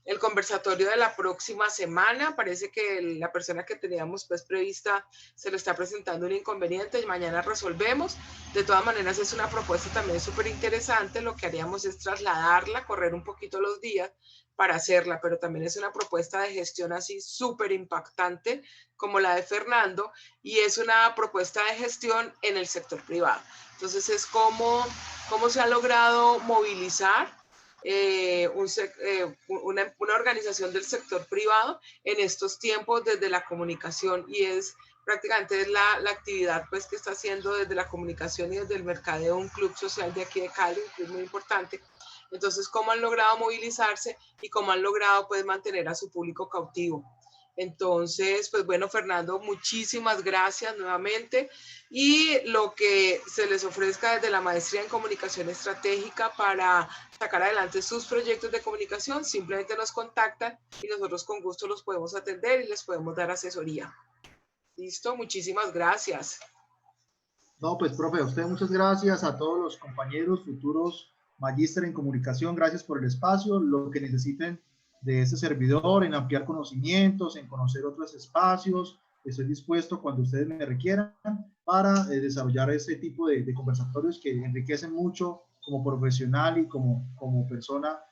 el conversatorio de la próxima semana. Parece que la persona que teníamos pues prevista se le está presentando un inconveniente y mañana resolvemos. De todas maneras es una propuesta también súper interesante. Lo que haríamos es trasladarla, correr un poquito los días para hacerla, pero también es una propuesta de gestión así súper impactante como la de Fernando, y es una propuesta de gestión en el sector privado. Entonces es cómo se ha logrado movilizar una organización del sector privado en estos tiempos desde la comunicación, y es prácticamente la actividad pues que está haciendo desde la comunicación y desde el mercadeo un club social de aquí de Cali, un club muy importante. Entonces, cómo han logrado movilizarse y cómo han logrado pues mantener a su público cautivo. Entonces, pues bueno, Fernando, muchísimas gracias nuevamente, y lo que se les ofrezca desde la maestría en comunicación estratégica para sacar adelante sus proyectos de comunicación, simplemente nos contactan y nosotros con gusto los podemos atender y les podemos dar asesoría. ¿Listo? Muchísimas gracias. No, pues profe, a usted muchas gracias, a todos los compañeros futuros magíster en comunicación, gracias por el espacio. Lo que necesiten de ese servidor, en ampliar conocimientos, en conocer otros espacios, estoy dispuesto cuando ustedes me requieran para desarrollar ese tipo de conversatorios que enriquecen mucho como profesional y como persona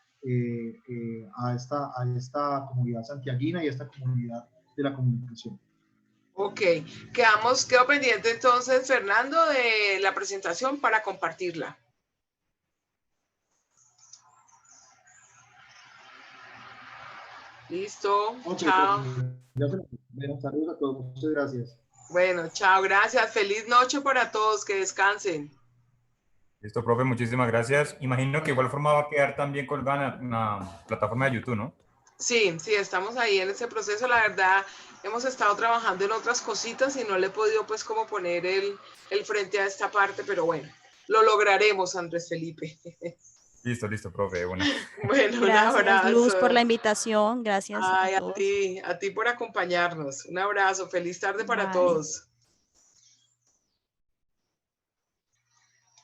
a esta comunidad santiaguina y a esta comunidad de la comunicación. Ok, quedo pendiente entonces, Fernando, de la presentación para compartirla. Listo, okay, chao. Buenas tardes a todos, muchas gracias. Bueno, chao, gracias. Feliz noche para todos, que descansen. Listo, profe, muchísimas gracias. Imagino que igual forma va a quedar también colgada en la plataforma de YouTube, ¿no? Sí, estamos ahí en ese proceso. La verdad, hemos estado trabajando en otras cositas y no le he podido pues como poner el frente a esta parte, pero bueno, lo lograremos, Andrés Felipe. Listo, profe. Bueno, gracias, un abrazo. Luz, por la invitación. Gracias. Ay, a ti por acompañarnos. Un abrazo. Feliz tarde para todos.